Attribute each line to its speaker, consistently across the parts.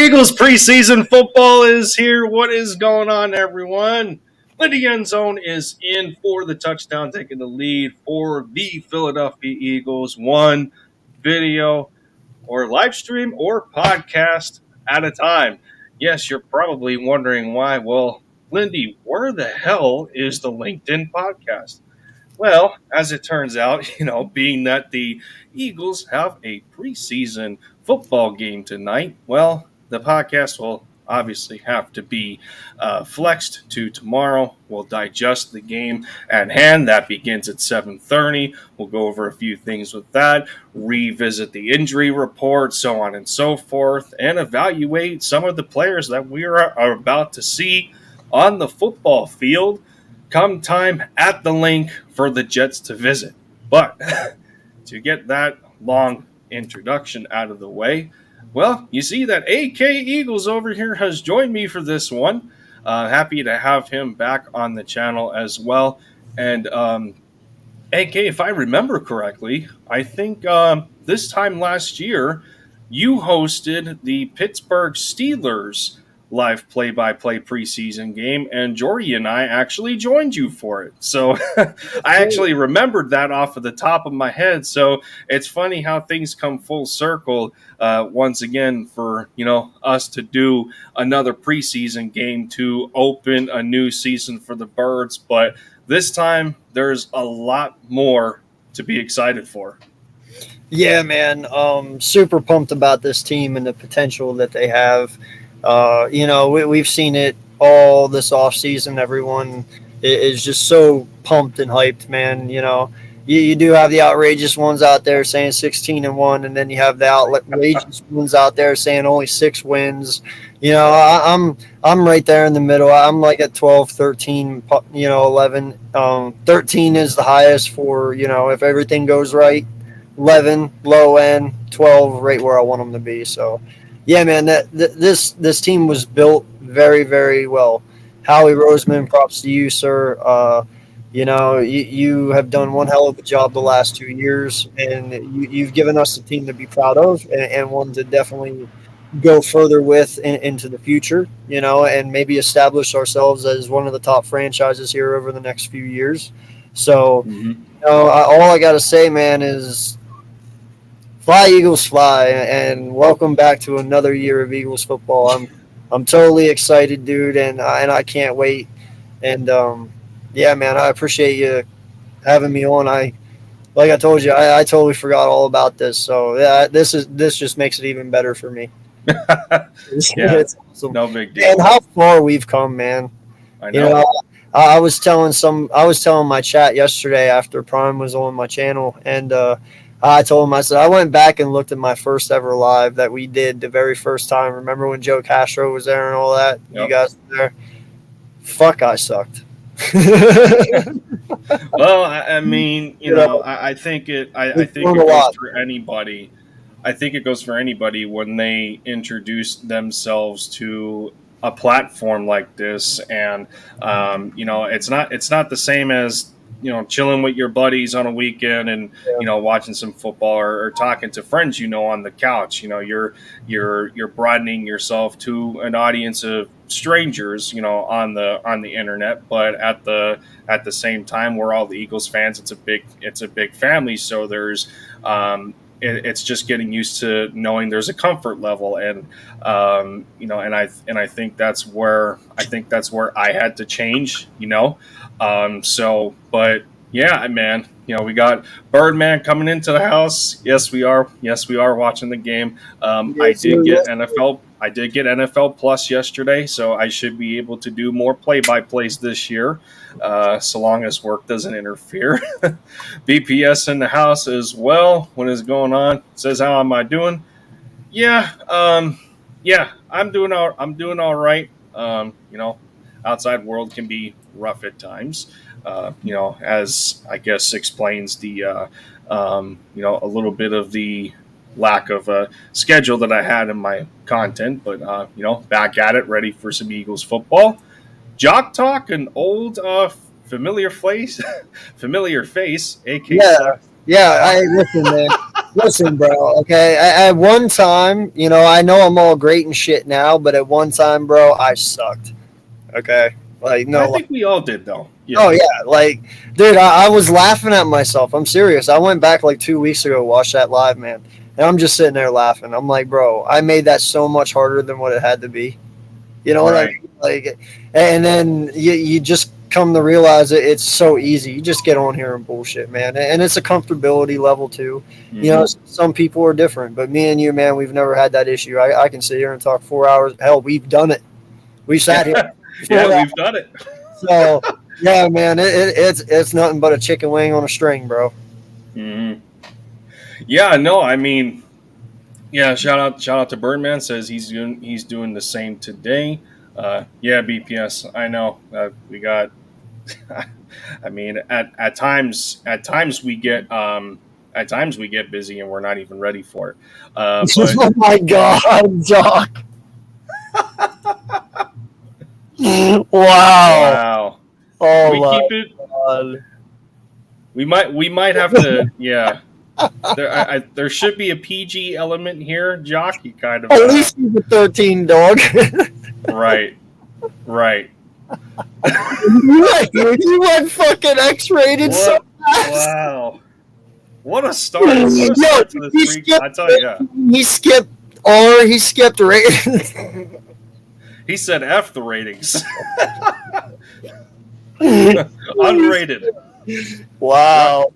Speaker 1: Eagles preseason football is here. What is going on, everyone? Lindy Endzone is in for the touchdown, taking the lead for the Philadelphia Eagles. One video or live stream or podcast at a time. Yes, you're probably wondering why. Well, Lindy, where the hell is the Linc'd In Podcast? Well, as it turns out, being that the Eagles have a preseason football game tonight, well, the podcast will obviously have to be flexed to tomorrow. We'll digest the game at hand. That begins at 7:30. We'll go over a few things with that, revisit the injury report, so on and so forth, and evaluate some of the players that we are about to see on the football field come time at the link for the Jets to visit. But to get that long introduction out of the way, well, you see that AK Eagles over here has joined me for this one. Happy to have him back on the channel as well. And AK, if I remember correctly, I think this time last year, you hosted the Pittsburgh Steelers live play-by-play preseason game, and Jordy and I actually joined you for it. So I actually remembered that off of the top of my head. So it's funny how things come full circle once again for us to do another preseason game to open a new season for the Birds. But this time there's a lot more to be excited for.
Speaker 2: Yeah, man. Super pumped about this team and the potential that they have. We've seen it all this offseason. Everyone is just so pumped and hyped, man. You do have the outrageous ones out there saying 16-1, and then you have the outrageous ones out there saying only 6 wins. I'm right there in the middle. I'm like at 12, 13, 11. 13 is the highest for, if everything goes right. 11, low end, 12, right where I want them to be. So, yeah, man, this team was built very, very well. Howie Roseman, props to you, sir. You have done one hell of a job the last 2 years, and you've given us a team to be proud of and one to definitely go further with into the future, and maybe establish ourselves as one of the top franchises here over the next few years. So, all I got to say, man, is fly, Eagles, fly, and welcome back to another year of Eagles football. I'm totally excited, dude, and I can't wait. And yeah, man, I appreciate you having me on. Like I told you, I totally forgot all about this. So yeah, this just makes it even better for me.
Speaker 1: Yeah, it's awesome. No big deal.
Speaker 2: And how far we've come, man.
Speaker 1: I know.
Speaker 2: I was telling my chat yesterday after Prime was on my channel, and I told him, I said, I went back and looked at my first ever live that we did the very first time. Remember when Joe Castro was there and all that? Yep. You guys were there? Fuck, I sucked.
Speaker 1: Well, I mean, I think it goes for anybody. I think it goes for anybody when they introduce themselves to a platform like this, and it's not the same as chilling with your buddies on a weekend and watching some football or talking to friends on the couch. You're broadening yourself to an audience of strangers on the internet, but at the same time, we're all the Eagles fans. It's a big family, so there's it's just getting used to knowing there's a comfort level, and I think that's where I had to change. But yeah, man, we got Birdman coming into the house. Yes, we are watching the game. I did get NFL Plus yesterday, so I should be able to do more play-by-plays this year, so long as work doesn't interfere. BPS in the house as well. What is going on? Says, how am I doing? Yeah, I'm doing all right. Outside world can be rough at times. As I guess explains the a little bit of the lack of a schedule that I had in my content, but back at it, ready for some Eagles football. Jock Talk, an old familiar face, AK.
Speaker 2: Yeah, listen, man. Listen, bro. Okay, at one time, I know I'm all great and shit now, but at one time, bro, I sucked. Okay, like
Speaker 1: I
Speaker 2: no.
Speaker 1: think we all did, though.
Speaker 2: Oh
Speaker 1: Yeah.
Speaker 2: yeah, like dude, I was laughing at myself. I'm serious. I went back like 2 weeks ago, watched that live, man, and I'm just sitting there laughing. I'm like, bro, I made that so much harder than what it had to be. You know what I
Speaker 1: Right.
Speaker 2: mean? Like, and then you just come to realize it's so easy. You just get on here and bullshit, man, and it's a comfortability level too.
Speaker 1: Mm-hmm.
Speaker 2: Some people are different, but me and you, man, we've never had that issue. I can sit here and talk 4 hours. Hell, we've done it. We sat here
Speaker 1: Yeah.
Speaker 2: for
Speaker 1: Yeah,
Speaker 2: 4
Speaker 1: we've done it.
Speaker 2: so yeah, man, it's nothing but a chicken wing on a string, bro.
Speaker 1: Mm-hmm. Yeah, no, I mean, yeah, shout out to Birdman, says he's doing the same today. Yeah, BPS, I know. We got I mean, at times we get busy and we're not even ready for it. But
Speaker 2: Oh my god, Doc. Wow.
Speaker 1: wow. Can
Speaker 2: Oh
Speaker 1: we
Speaker 2: my
Speaker 1: keep it?
Speaker 2: god.
Speaker 1: We might have to. Yeah, there should be a PG element here, Jock. You kind of
Speaker 2: At least he's a 13 dog.
Speaker 1: right, right.
Speaker 2: You went fucking X-rated so fast.
Speaker 1: Wow, what a start! What a
Speaker 2: Yo,
Speaker 1: start to this week! I tell you, yeah.
Speaker 2: He skipped R. He skipped ratings.
Speaker 1: He said F the ratings, unrated.
Speaker 2: Wow.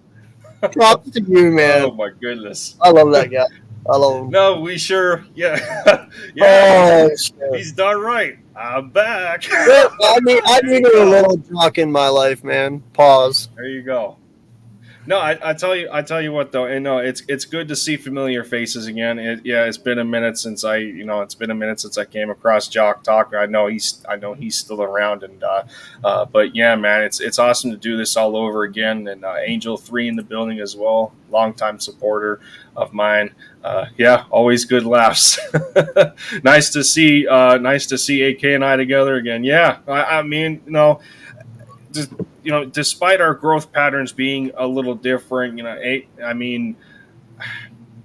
Speaker 2: Props to you, man.
Speaker 1: Oh my goodness!
Speaker 2: I love that guy. I love him.
Speaker 1: No, we sure, yeah, yeah.
Speaker 2: Oh, shit.
Speaker 1: He's done right. I'm back.
Speaker 2: I needed a little jock in my life, man. Pause.
Speaker 1: There you go. No, I tell you what though, and no, it's good to see familiar faces again. It's been a minute since I came across Jock Talk. I know he's still around, and but yeah, man, it's awesome to do this all over again. And Angel 3 in the building as well, longtime supporter of mine. Yeah, always good laughs. Nice to see AK and I together again. Yeah, I mean, just, despite our growth patterns being a little different, I mean,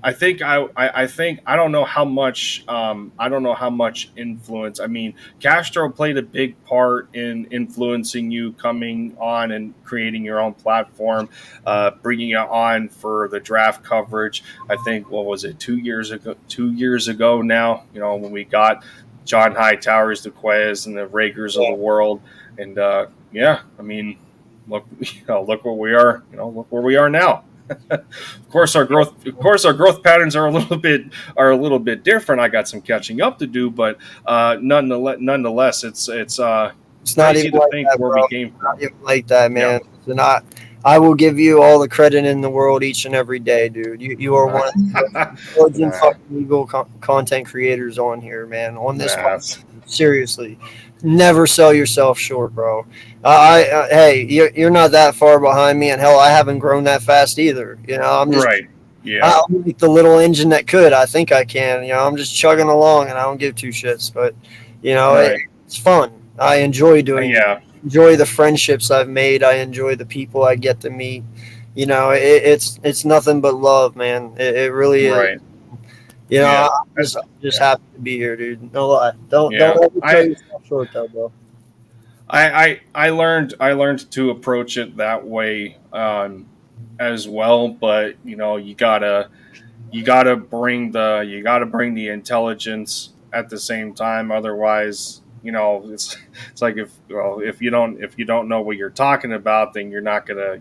Speaker 1: I don't know how much influence. I mean, Castro played a big part in influencing you coming on and creating your own platform, bringing it on for the draft coverage. I think, what was it, 2 years ago? 2 years ago now, when we got John Hightowers, the Quez, and the Rakers of the world, and yeah, I mean, look where we are. Look where we are now. Of course, our growth patterns are a little bit different. I got some catching up to do, but nonetheless, it's
Speaker 2: not
Speaker 1: crazy
Speaker 2: even
Speaker 1: to
Speaker 2: like
Speaker 1: think
Speaker 2: that,
Speaker 1: where
Speaker 2: bro.
Speaker 1: we came from.
Speaker 2: Not even like that, man.
Speaker 1: Yeah.
Speaker 2: I will give you all the credit in the world each and every day, dude. You are one of the intelligent fucking Eagle content creators on here, man. On this one, seriously, never sell yourself short, bro. Hey, you're not that far behind me, and hell, I haven't grown that fast either. I'm just
Speaker 1: Right. Yeah.
Speaker 2: I'm like the little engine that could. I think I can. I'm just chugging along, and I don't give two shits. But
Speaker 1: Right.
Speaker 2: it's fun. I enjoy doing it.
Speaker 1: Yeah.
Speaker 2: Enjoy the friendships I've made. I enjoy the people I get to meet. It's nothing but love, man. It really is.
Speaker 1: Right.
Speaker 2: I'm just happy to be here, dude. No lie. Don't ever sell yourself short, though, bro.
Speaker 1: I learned to approach it that way as well, but you gotta bring the intelligence at the same time. Otherwise, it's like if you don't know what you're talking about, then you're not gonna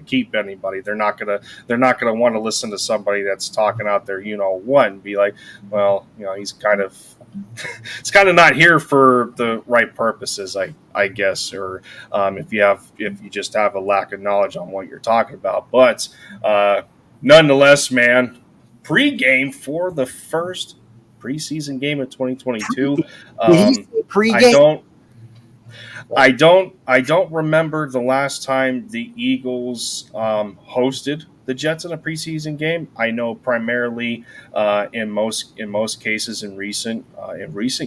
Speaker 1: keep anybody. They're not gonna want to listen to somebody that's talking out there, what, and be like, well, he's kind of not here for the right purposes, I guess, or if you just have a lack of knowledge on what you're talking about. But nonetheless, man, pre-game for the first preseason game of 2022. I don't remember the last time the Eagles hosted the Jets in a preseason game. I know primarily in most cases in recent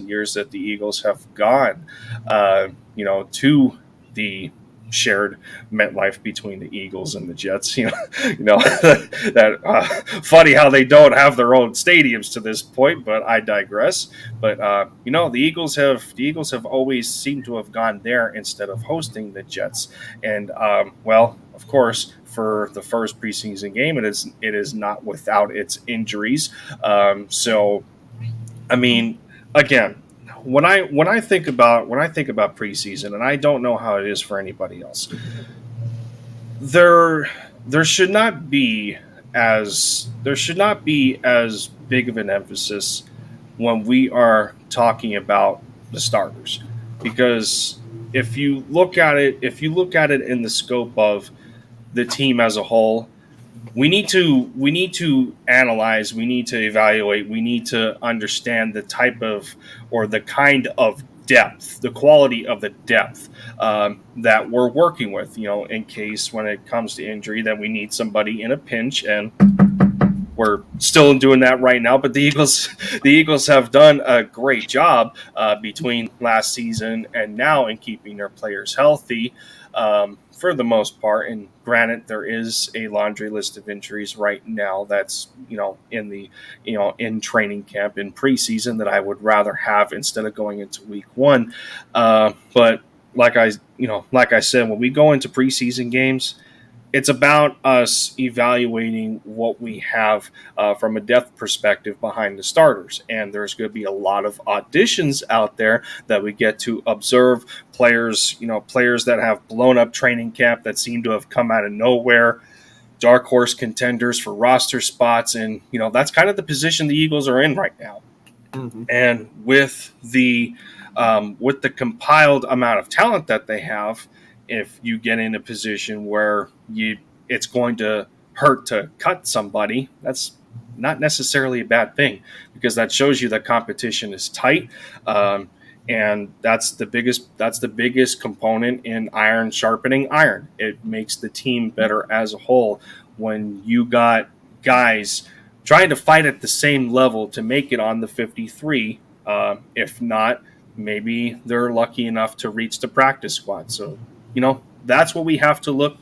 Speaker 1: years that the Eagles have gone to the shared MetLife between the Eagles and the Jets. That funny how they don't have their own stadiums to this point, but I digress. But the Eagles have always seemed to have gone there instead of hosting the Jets, and well, of course, for the first preseason game, it is not without its injuries. So, I mean, again, when I think about preseason, and I don't know how it is for anybody else, there there should not be as big of an emphasis when we are talking about the starters, because if you look at it in the scope of the team as a whole, we need to analyze, we need to evaluate, we need to understand the type of, or the kind of depth, the quality of the depth that we're working with. In case when it comes to injury, that we need somebody in a pinch, and we're still doing that right now. But the Eagles have done a great job between last season and now in keeping their players healthy. For the most part, and granted, there is a laundry list of injuries right now that's in training camp, in preseason, that I would rather have instead of going into week one. But like I said, when we go into preseason games, it's about us evaluating what we have from a depth perspective behind the starters. And there's going to be a lot of auditions out there that we get to observe. Players that have blown up training camp, that seem to have come out of nowhere, dark horse contenders for roster spots. And, that's kind of the position the Eagles are in right now.
Speaker 2: Mm-hmm.
Speaker 1: And with the compiled amount of talent that they have, if you get in a position where it's going to hurt to cut somebody, that's not necessarily a bad thing, because that shows you that competition is tight, and that's the biggest component in iron sharpening iron. It makes the team better as a whole when you got guys trying to fight at the same level to make it on the 53. If not, maybe they're lucky enough to reach the practice squad. So, that's what we have to look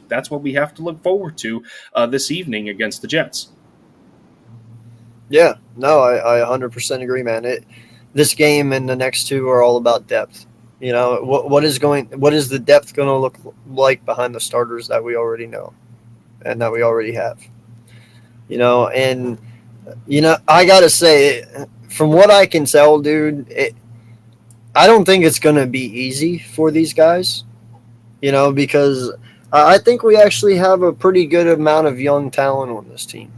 Speaker 1: forward to this evening against the Jets.
Speaker 2: Yeah, no, I 100% agree, man. This game and the next two are all about depth. What is the depth going to look like behind the starters that we already know and that we already have? And I gotta say, from what I can tell, dude, I don't think it's going to be easy for these guys. Because I think we actually have a pretty good amount of young talent on this team.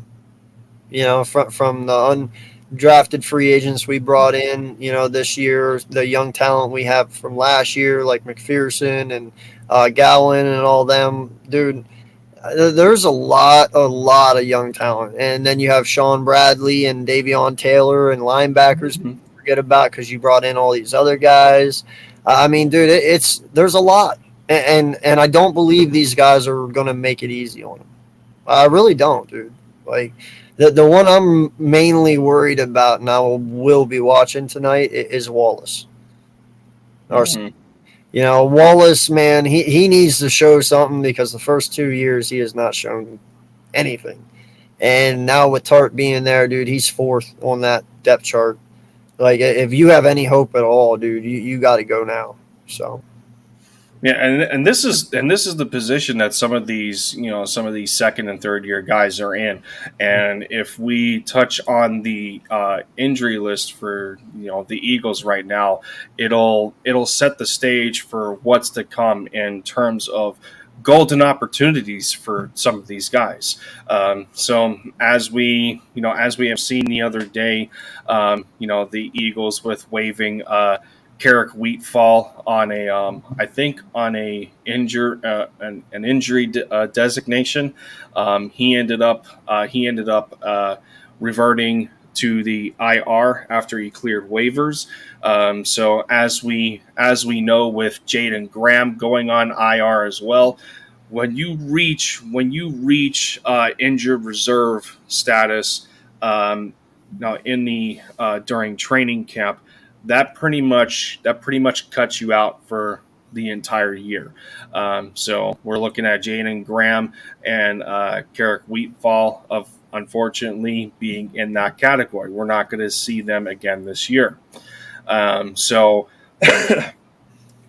Speaker 2: From the undrafted free agents we brought in, this year, the young talent we have from last year, like McPherson and Gowan and all them, dude. There's a lot of young talent, and then you have Sean Bradley and Davion Taylor and linebackers.
Speaker 1: Mm-hmm.
Speaker 2: Forget about, because you brought in all these other guys. I mean, dude, there's a lot. And I don't believe these guys are going to make it easy on them. I really don't, dude. Like, the one I'm mainly worried about, and I will be watching tonight, is Wallace.
Speaker 1: Mm-hmm.
Speaker 2: Wallace, man, he needs to show something, because the first 2 years he has not shown anything. And now with Tart being there, dude, he's fourth on that depth chart. Like, if you have any hope at all, dude, you got to go now. So.
Speaker 1: Yeah, and this is the position that some of these second and third year guys are in. And if we touch on the injury list for the Eagles right now, it'll set the stage for what's to come in terms of golden opportunities for some of these guys. So as we have seen the other day, the Eagles with waiving Carrick Wheatfall on an injury designation. He ended up reverting to the IR after he cleared waivers. So as we know, with Jaden Graham going on IR as well, when you reach injured reserve status, now during training camp, that pretty much cuts you out for the entire year. So we're looking at Jaden Graham and Carrick Wheatfall of unfortunately being in that category. We're not going to see them again this year. So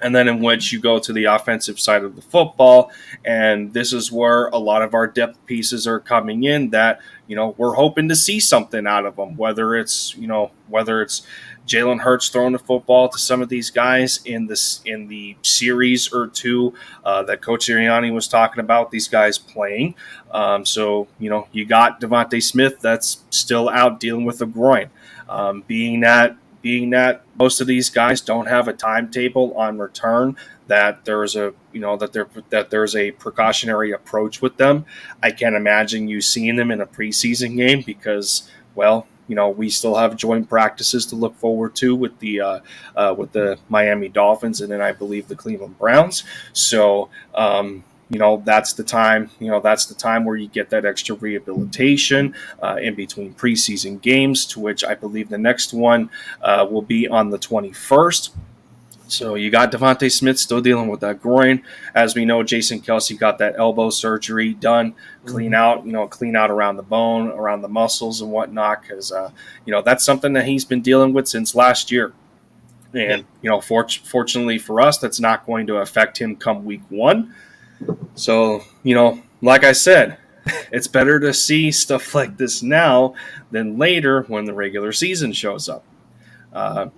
Speaker 1: and then in which you go to the offensive side of the football, and this is where a lot of our depth pieces are coming in that, we're hoping to see something out of them, whether it's Jalen Hurts throwing the football to some of these guys in the series or two that Coach Sirianni was talking about, these guys playing. So you got Devontae Smith that's still out dealing with a groin, being that most of these guys don't have a timetable on return, that there's a precautionary approach with them. I can't imagine you seeing them in a preseason game because, we still have joint practices to look forward to with the Miami Dolphins and then I believe the Cleveland Browns. So that's the time. That's the time where you get that extra rehabilitation in between preseason games, to which I believe the next one will be on the 21st. So you got Devontae Smith still dealing with that groin. As we know, Jason Kelce got that elbow surgery done, clean out around the bone, around the muscles and whatnot, because that's something that he's been dealing with since last year. And fortunately for us, that's not going to affect him come week 1. So, like I said, it's better to see stuff like this now than later when the regular season shows up.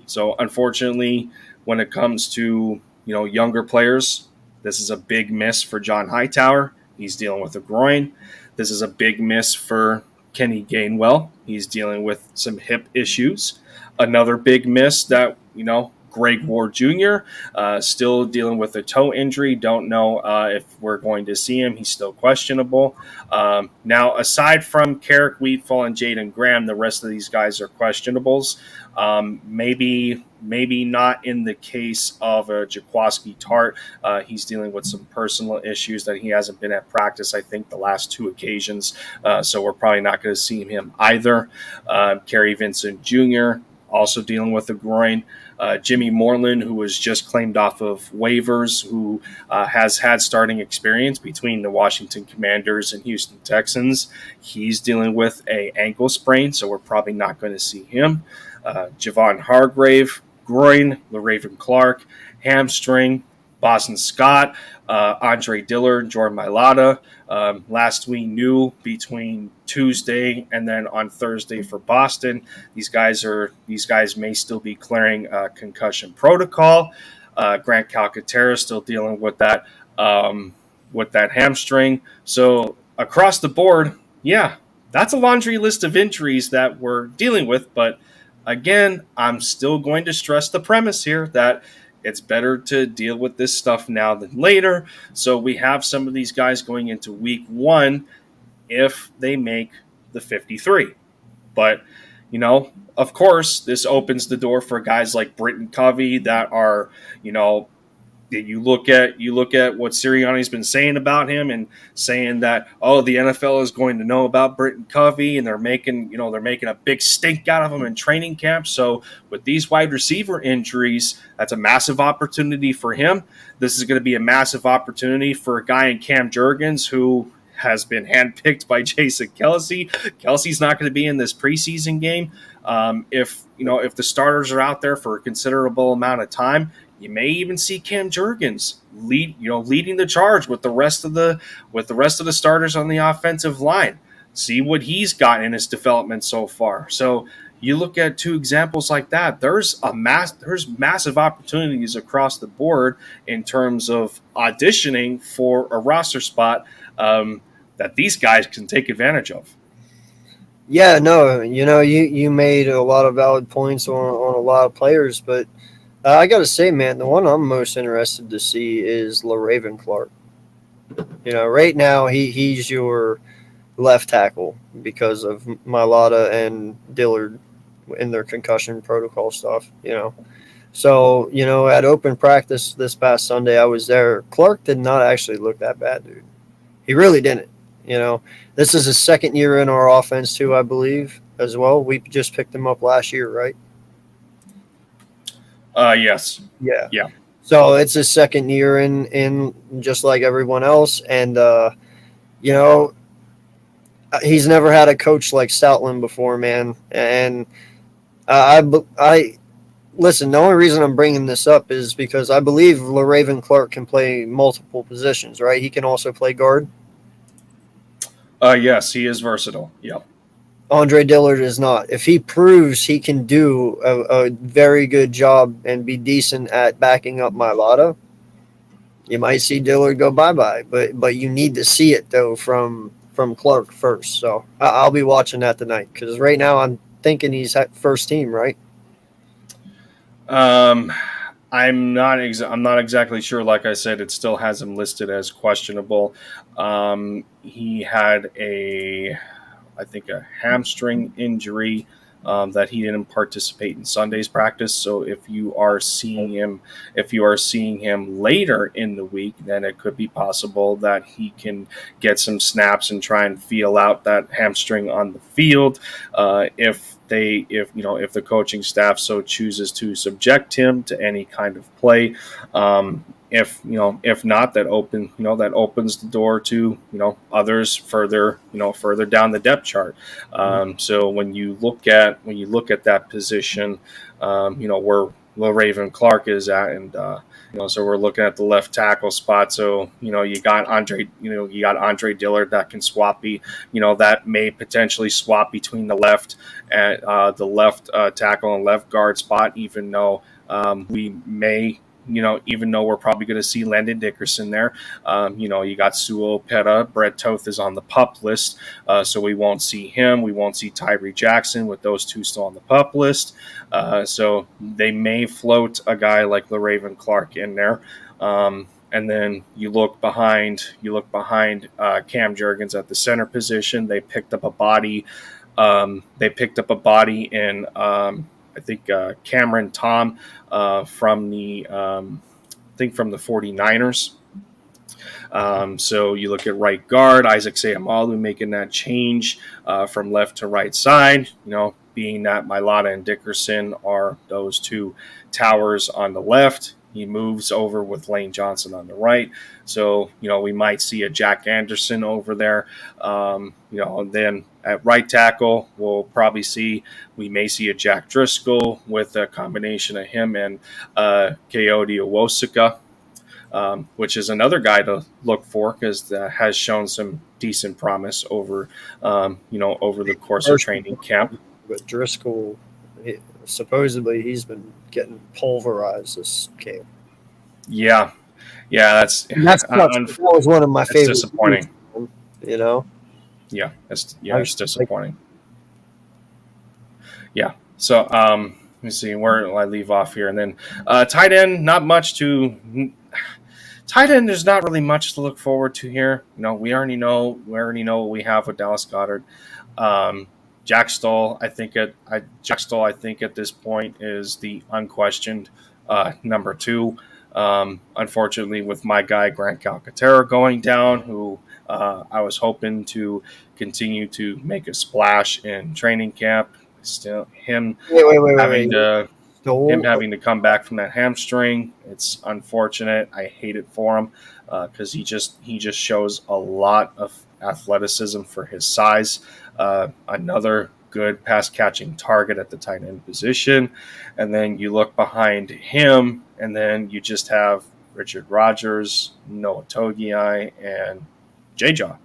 Speaker 1: So, unfortunately, when it comes to, younger players, this is a big miss for John Hightower. He's dealing with a groin. This is a big miss for Kenny Gainwell. He's dealing with some hip issues. Another big miss that, Greg Ward Jr. Still dealing with a toe injury. Don't know if we're going to see him. He's still questionable. Now, aside from Carrick Wheatfall and Jaden Graham, the rest of these guys are questionables. Maybe not in the case of Jaquaski Tart. He's dealing with some personal issues that he hasn't been at practice, I think, the last 2 occasions. So we're probably not going to see him either. Kerry Vincent Jr., also dealing with a groin. Jimmy Moreland, who was just claimed off of waivers, who has had starting experience between the Washington Commanders and Houston Texans. He's dealing with an ankle sprain, so we're probably not going to see him. Javon Hargrave, groin. LaRaven Clark, hamstring. Boston Scott, Andre Dillard, Jordan Mailata. Last we knew, between Tuesday and then on Thursday for Boston, these guys may still be clearing concussion protocol. Grant Calcaterra still dealing with that hamstring. So across the board, that's a laundry list of injuries that we're dealing with. But again, I'm still going to stress the premise here that it's better to deal with this stuff now than later. So we have some of these guys going into week 1 if they make the 53. But, of course, this opens the door for guys like Britton Covey that are, that you look at what Sirianni's been saying about him and saying that, the NFL is going to know about Britton Covey and they're making a big stink out of him in training camp. So with these wide receiver injuries, that's a massive opportunity for him. This is going to be a massive opportunity for a guy in Cam Jurgens who has been handpicked by Jason Kelce. Kelce's not going to be in this preseason game. If the starters are out there for a considerable amount of time, you may even see Cam Jurgens leading the charge with the rest of the starters on the offensive line. See what he's got in his development so far. So you look at 2 examples like that. There's massive opportunities across the board in terms of auditioning for a roster spot that these guys can take advantage of.
Speaker 2: Yeah, no, you made a lot of valid points on a lot of players, but I got to say, man, the one I'm most interested to see is LaRaven Clark. Right now he's your left tackle because of Mailata and Dillard in their concussion protocol stuff, So, at open practice this past Sunday, I was there. Clark did not actually look that bad, dude. He really didn't. This is his 2nd year in our offense too, I believe, as well. We just picked him up last year, right?
Speaker 1: Yes.
Speaker 2: Yeah. So it's his second year in just like everyone else, and he's never had a coach like Stoutland before, man. And I listen. The only reason I'm bringing this up is because I believe LaRaven Clark can play multiple positions. Right? He can also play guard.
Speaker 1: Yes, he is versatile. Yep.
Speaker 2: Andre Dillard is not. If he proves he can do a very good job and be decent at backing up Mailata, you might see Dillard go bye-bye. But you need to see it, though, from Clark first. So I'll be watching that tonight because right now I'm thinking he's first team, right?
Speaker 1: I'm not exactly sure. Like I said, it still has him listed as questionable. He had I think a hamstring injury that he didn't participate in Sunday's practice. So if you are seeing him later in the week, then it could be possible that he can get some snaps and try and feel out that hamstring on the field. If the coaching staff so chooses to subject him to any kind of play. If not, that opens the door to others further down the depth chart. So when you look at that position, where LaRaven Clark is at, and so we're looking at the left tackle spot. So you got Andre Dillard that can swap that may potentially swap between the left and the left tackle and left guard spot, even though we may. Even though we're probably going to see Landon Dickerson there, you got Suo Peta, Brett Toth is on the PUP list, so we won't see him. We won't see Tyree Jackson with those two still on the PUP list. So they may float a guy like LaRaven Clark in there. And then you look behind Cam Jurgens at the center position. They picked up a body. In I think Cameron Tom from the 49ers. So you look at right guard, Isaac Seumalo making that change from left to right side, being that Mailata and Dickerson are those two towers on the left. He moves over with Lane Johnson on the right. So, we might see a Jack Anderson over there. And then at right tackle, we may see a Jack Driscoll with a combination of him and Coyote Owosika, which is another guy to look for because has shown some decent promise over the course of training camp.
Speaker 2: But Driscoll, supposedly he's been getting pulverized this game.
Speaker 1: Yeah, that
Speaker 2: was one of my favorite.
Speaker 1: Disappointing.
Speaker 2: Yeah,
Speaker 1: it's disappointing. Yeah. So let me see where do I leave off here, and then tight end. Not much to tight end. There's not really much to look forward to here. We already know what we have with Dallas Goedert. Jack Stoll, I think at this point is the unquestioned number 2. Unfortunately, with my guy Grant Calcaterra going down, who I was hoping to continue to make a splash in training camp. Still, him having to come back from that hamstring. It's unfortunate. I hate it for him because he just shows a lot of athleticism for his size. Another good pass catching target at the tight end position. And then you look behind him, and then you just have Richard Rodgers, Noah Togiai, and J-Jaw.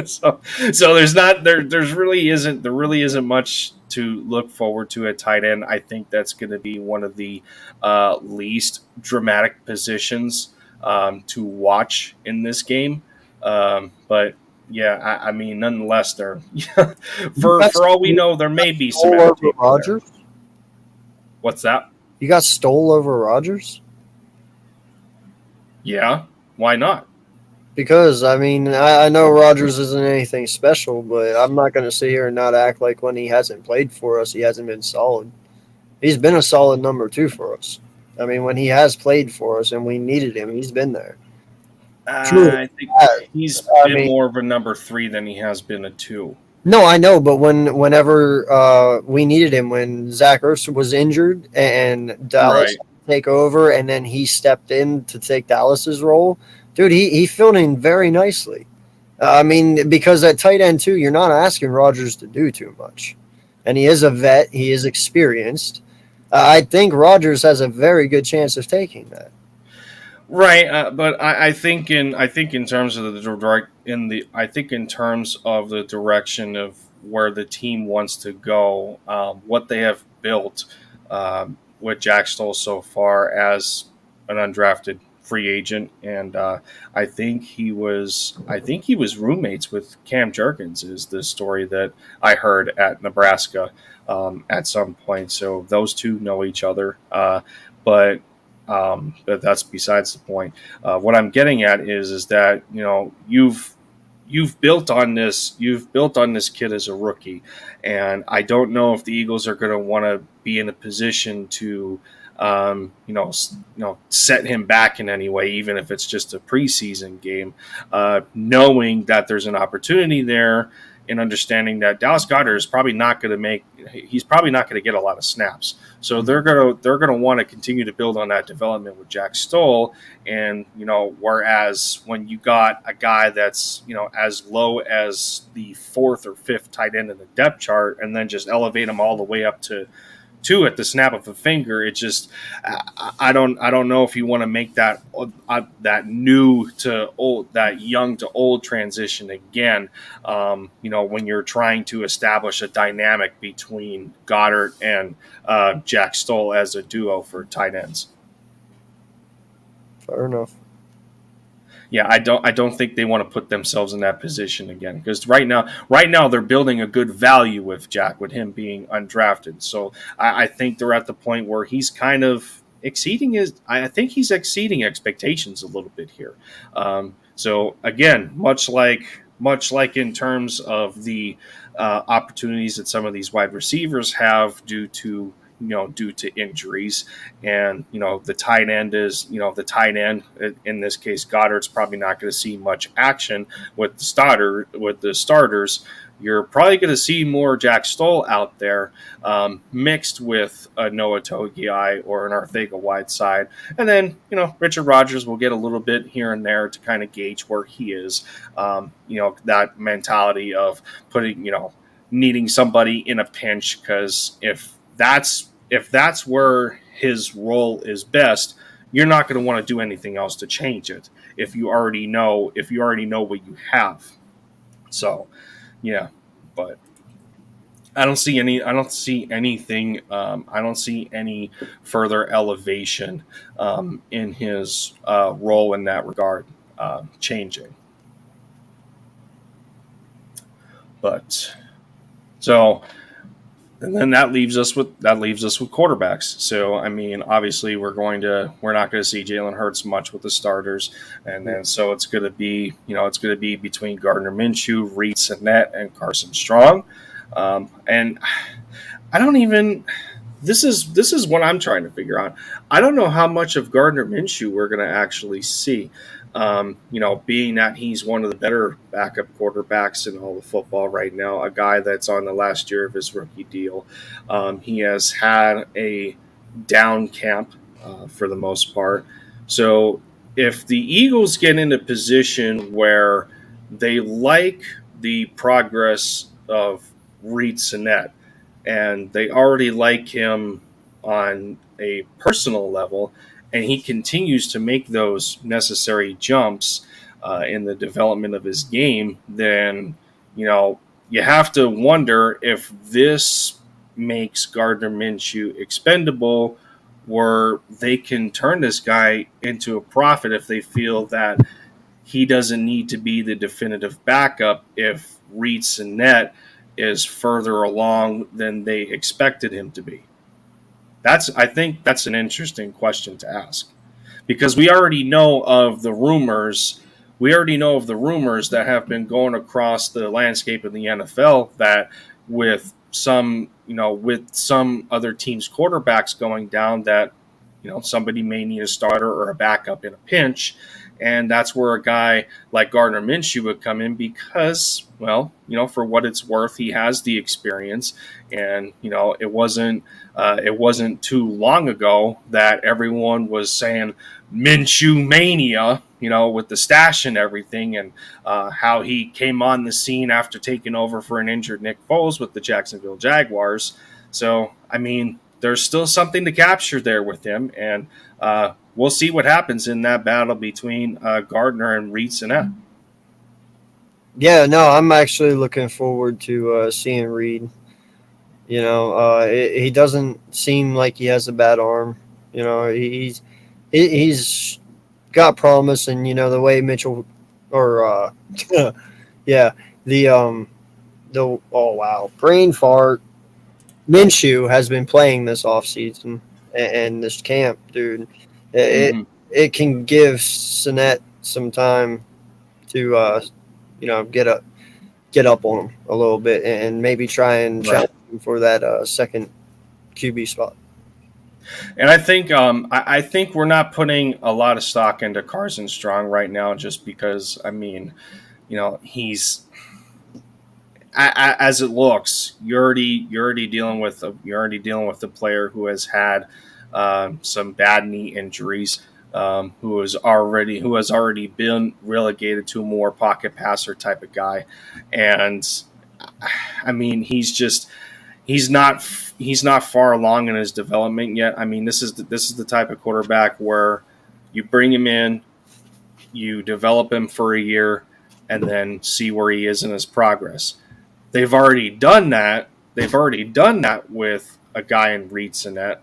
Speaker 1: so there really isn't much to look forward to at tight end. I think that's going to be one of the least dramatic positions to watch in this game. But yeah, I mean, nonetheless, there for all we know, there may be some
Speaker 2: over Rodgers.
Speaker 1: What's that?
Speaker 2: You got Stoll over Rodgers?
Speaker 1: Yeah, why not?
Speaker 2: Because, I mean, I know Rodgers isn't anything special, but I'm not going to sit here and not act like when he hasn't played for us, he hasn't been solid. He's been a solid number 2 for us. I mean, when he has played for us and we needed him, he's been there.
Speaker 1: I think he's been more of a number 3 than he has been a 2.
Speaker 2: No, I know, but whenever we needed him, when Zach Ertz was injured and Dallas take over, and then he stepped in to take Dallas's role. Dude, he filled in very nicely. I mean, because at tight end too, you're not asking Rodgers to do too much, and he is a vet. He is experienced. I think Rodgers has a very good chance of taking that.
Speaker 1: Right, but I think in terms of the direct I think in terms of the direction of where the team wants to go, what they have built with Jack Stoll so far as an undrafted free agent, and I think he was roommates with Cam Jerkins is the story that I heard at Nebraska at some point. So those two know each other, but but that's besides the point. What I'm getting at is that you've built on this kid as a rookie, and I don't know if the Eagles are going to want to be in a position to set him back in any way, even if it's just a preseason game, knowing that there's an opportunity there and understanding that Dallas Goedert is probably not going to he's probably not going to get a lot of snaps. So they're going to want to continue to build on that development with Jack Stoll. And, whereas when you got a guy that's, as low as the fourth or fifth tight end in the depth chart and then just elevate him all the way up to two at the snap of a finger, it just I don't know if you want to make that new to old, that young to old transition again. When you're trying to establish a dynamic between Goddard and Jack Stoll as a duo for tight ends.
Speaker 2: Fair enough.
Speaker 1: Yeah, I don't think they want to put themselves in that position again, because right now they're building a good value with Jack, with him being undrafted. So I think they're at the point where he's kind of exceeding expectations a little bit here. So again, much like in terms of the opportunities that some of these wide receivers have due to injuries, and the tight end in this case, Goddard's probably not going to see much action with the starters. You're probably going to see more Jack Stoll out there, mixed with a Noah Togiai or an Arcega-Whiteside, and then Richard Rodgers will get a little bit here and there to kind of gauge where he is. That mentality of needing somebody in a pinch, because if that's where his role is best, you're not going to want to do anything else to change it if you already know what you have. So, yeah, but I don't see anything. I don't see any further elevation in his role in that regard changing. But so. And then that leaves us with quarterbacks. So I mean, obviously we're not going to see Jalen Hurts much with the starters, and then so it's going to be between Gardner Minshew, Reed Sinnett, and Carson Strong. And I don't even. This is what I'm trying to figure out. I don't know how much of Gardner Minshew we're going to actually see. Being that he's one of the better backup quarterbacks in all of football right now, a guy that's on the last year of his rookie deal. He has had a down camp for the most part. So if the Eagles get in a position where they like the progress of Reed Sinnett, and they already like him on a personal level, and he continues to make those necessary jumps in the development of his game, then you have to wonder if this makes Gardner Minshew expendable, where they can turn this guy into a profit if they feel that he doesn't need to be the definitive backup if Reed Sinnett is further along than they expected him to be. I think that's an interesting question to ask, because we already know of the rumors. We already know of the rumors that have been going across the landscape of the NFL that with some other teams' quarterbacks going down, that somebody may need a starter or a backup in a pinch, And that's where a guy like Gardner Minshew would come in because, well, for what it's worth, he has the experience. And, it wasn't too long ago that everyone was saying Minshew mania, with the stash and everything, and how he came on the scene after taking over for an injured Nick Foles with the Jacksonville Jaguars. So, I mean, there's still something to capture there with him, and we'll see what happens in that battle between Gardner and Reed Sinnett.
Speaker 2: Yeah, no, I'm actually looking forward to seeing Reed. He doesn't seem like he has a bad arm. He's got promise, and the way Mitchell, or yeah, oh wow, brain fart. Minshew has been playing this offseason and this camp, dude. It can give Sinnett some time to get up on him a little bit and maybe try and challenge him for that second QB spot.
Speaker 1: And I think we're not putting a lot of stock into Carson Strong right now, just because he's as it looks, you're already dealing with a player who has had some bad knee injuries, who has already been relegated to a more pocket passer type of guy, and I mean he's not far along in his development yet. I mean, this is the type of quarterback where you bring him in, you develop him for a year, and then see where he is in his progress. They've already done that. With a guy in Reed Sinnett,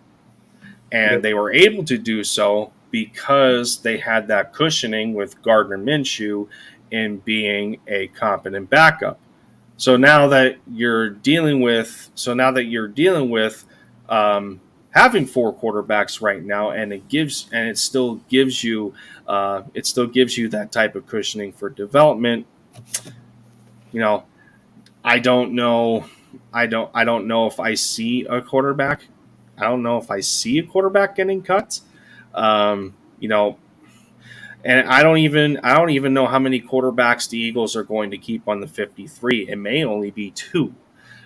Speaker 1: and they were able to do so because they had that cushioning with Gardner Minshew in being a competent backup. So now that you're dealing with having four quarterbacks right now, and it still gives you that type of cushioning for development. I don't know if I see a quarterback. I don't know if I see a quarterback getting cut. And I don't even know how many quarterbacks the Eagles are going to keep on the 53. It may only be 2.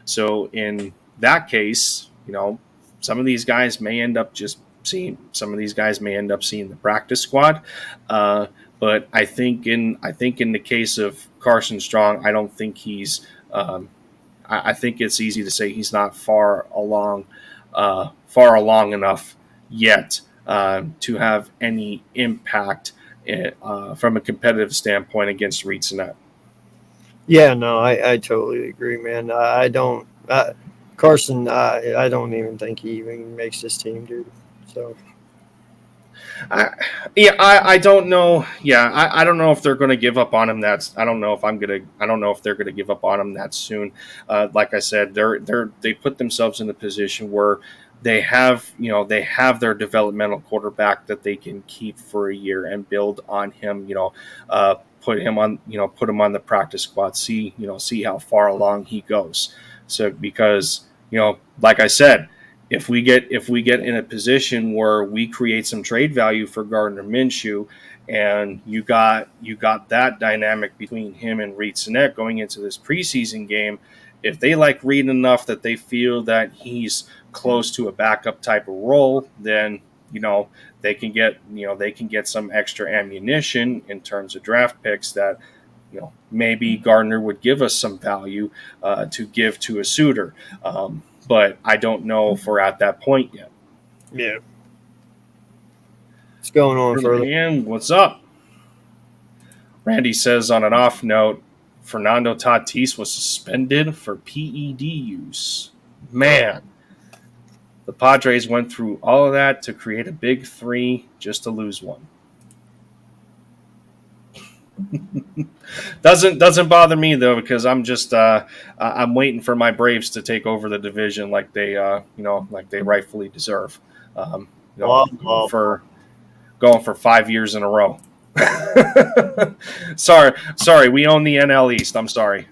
Speaker 1: So in that case, some of these guys may end up seeing the practice squad. But I think in the case of Carson Strong, I don't think he's. I think it's easy to say he's not far along enough yet to have any impact from a competitive standpoint against Reed Sinnett.
Speaker 2: Yeah, no, I totally agree, man. I don't Carson. I don't even think he even makes this team, dude. So.
Speaker 1: I don't know. Yeah, I don't know if they're going to give up on him. I don't know if they're going to give up on him that soon. Like I said, they put themselves in a position where they have their developmental quarterback that they can keep for a year and build on him. Put him on the practice squad. See how far along he goes. So because like I said. If we get in a position where we create some trade value for Gardner Minshew, and you got that dynamic between him and Reed Sinnett going into this preseason game, if they like Reed enough that they feel that he's close to a backup type of role, then they can get some extra ammunition in terms of draft picks that maybe Gardner would give us some value to give to a suitor. But I don't know if we're at that point yet.
Speaker 2: Yeah. What's going on, further?
Speaker 1: And what's up? Randy says on an off note, Fernando Tatis was suspended for PED use. Man, the Padres went through all of that to create a big 3 just to lose one. Doesn't bother me though, because I'm just I'm waiting for my Braves to take over the division like they rightfully deserve. For going for 5 years in a row. sorry, we own the NL East. I'm sorry.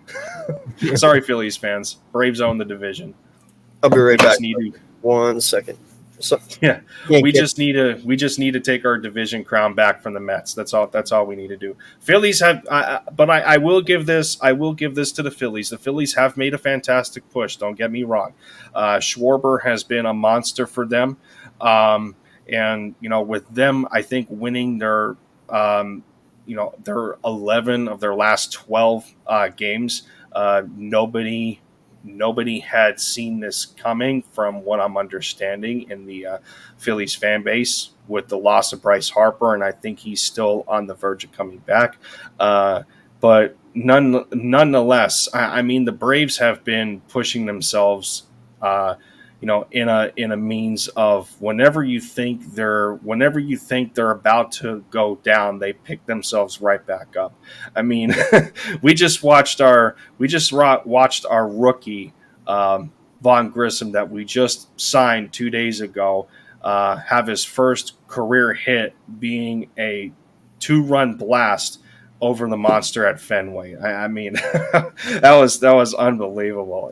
Speaker 1: Sorry, Phillies fans. Braves own the division.
Speaker 2: I'll be right back. 1 second. So
Speaker 1: Yeah,
Speaker 2: yeah,
Speaker 1: we just need to take our division crown back from the Mets. That's all. That's all we need to do. Phillies have, but I will give this. I will give this to the Phillies. The Phillies have made a fantastic push. Don't get me wrong. Schwarber has been a monster for them, and with them, I think winning their, their 11 of their last 12 games. Nobody had seen this coming from what I'm understanding in the Phillies fan base with the loss of Bryce Harper, and I think he's still on the verge of coming back. But nonetheless, I mean, the Braves have been pushing themselves, in a means of whenever you think they're about to go down, they pick themselves right back up. I mean, we just watched our rookie Vaughn Grissom that we just signed 2 days ago have his first career hit being a 2-run blast over the monster at Fenway. I mean, that was unbelievable.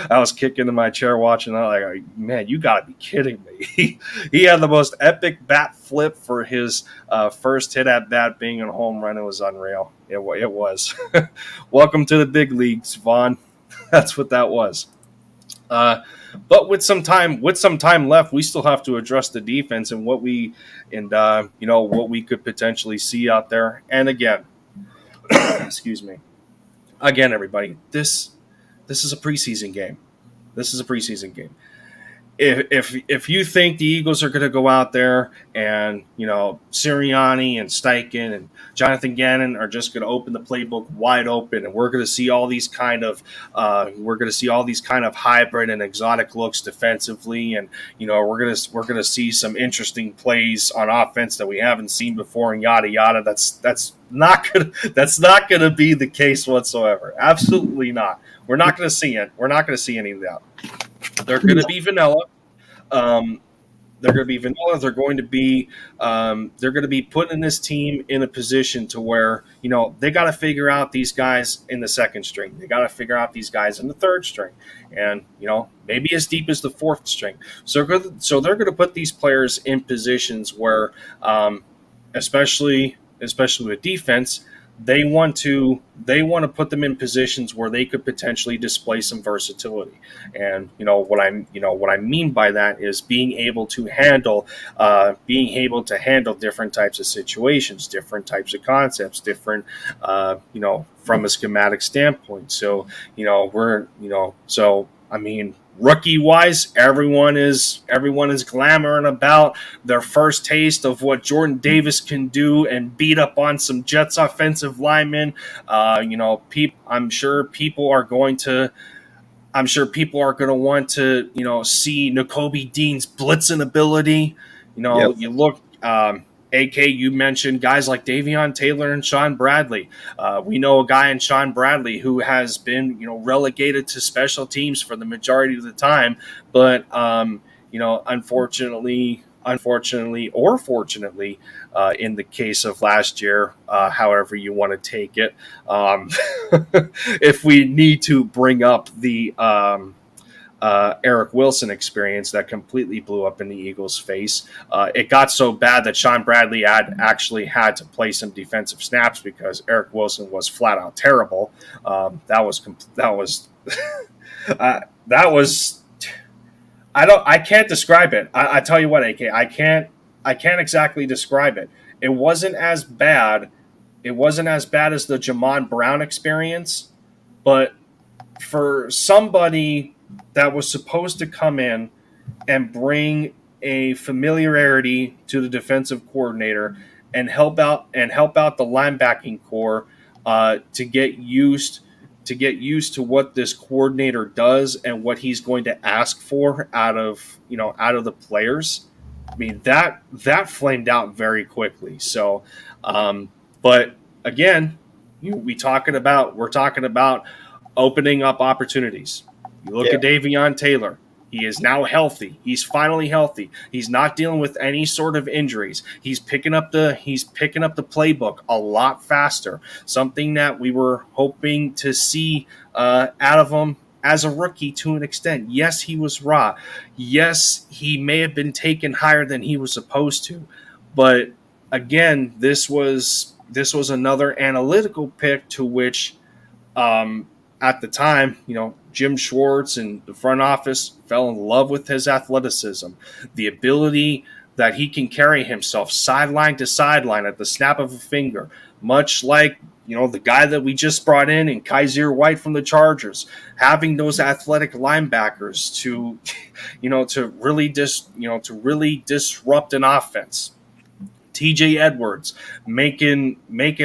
Speaker 1: I was kicking in my chair watching that, like, man, you got to be kidding me. He had the most epic bat flip for his first hit at bat being a home run. It was unreal. It was. Welcome to the big leagues, Vaughn. That's what that was. But with some time left, we still have to address the defense and what we could potentially see out there. And again, excuse me. Again, everybody, this is a preseason game. This is a preseason game. If you think the Eagles are going to go out there and Sirianni and Steichen and Jonathan Gannon are just going to open the playbook wide open, and we're going to see all these kind of hybrid and exotic looks defensively, and we're going to see some interesting plays on offense that we haven't seen before, and yada yada. That's not going to be the case whatsoever. Absolutely not. We're not going to see it. We're not going to see any of that. They're going to be vanilla. They're going to be vanilla. They're going to be putting this team in a position to where they got to figure out these guys in the second string. They got to figure out these guys in the third string, and maybe as deep as the fourth string. So they're going to put these players in positions where, especially with defense, they want to put them in positions where they could potentially display some versatility. And what I mean by that is being able to handle different types of situations, different types of concepts, different from a schematic standpoint. So rookie wise, everyone is clamoring about their first taste of what Jordan Davis can do and beat up on some Jets offensive linemen. I'm sure people are going to want to see Nakobe Dean's blitzing ability.
Speaker 2: Yep.
Speaker 1: You look. AK, you mentioned guys like Davion Taylor and Sean Bradley. We know a guy in Sean Bradley who has been, relegated to special teams for the majority of the time, but unfortunately or fortunately, in the case of last year, however you want to take it, if we need to bring up the Eric Wilson experience that completely blew up in the Eagles' face. It got so bad that Sean Bradley actually had to play some defensive snaps because Eric Wilson was flat out terrible. I can't describe it. I tell you what, AK, I can't exactly describe it. It wasn't as bad. It wasn't as bad as the Jamon Brown experience, but for somebody that was supposed to come in and bring a familiarity to the defensive coordinator and help out the linebacking core to get used to what this coordinator does and what he's going to ask for out of the players. I mean, that flamed out very quickly. So, but again, we're talking about opening up opportunities. You look at Davion Taylor. He is now healthy. He's finally healthy. He's not dealing with any sort of injuries. He's picking up the playbook a lot faster. Something that we were hoping to see out of him as a rookie to an extent. Yes, he was raw. Yes, he may have been taken higher than he was supposed to. But again, this was another analytical pick to which at the time, Jim Schwartz and the front office fell in love with his athleticism, the ability that he can carry himself sideline to sideline at the snap of a finger, much like the guy that we just brought in Kaiser White from the Chargers, having those athletic linebackers to really disrupt an offense. TJ Edwards making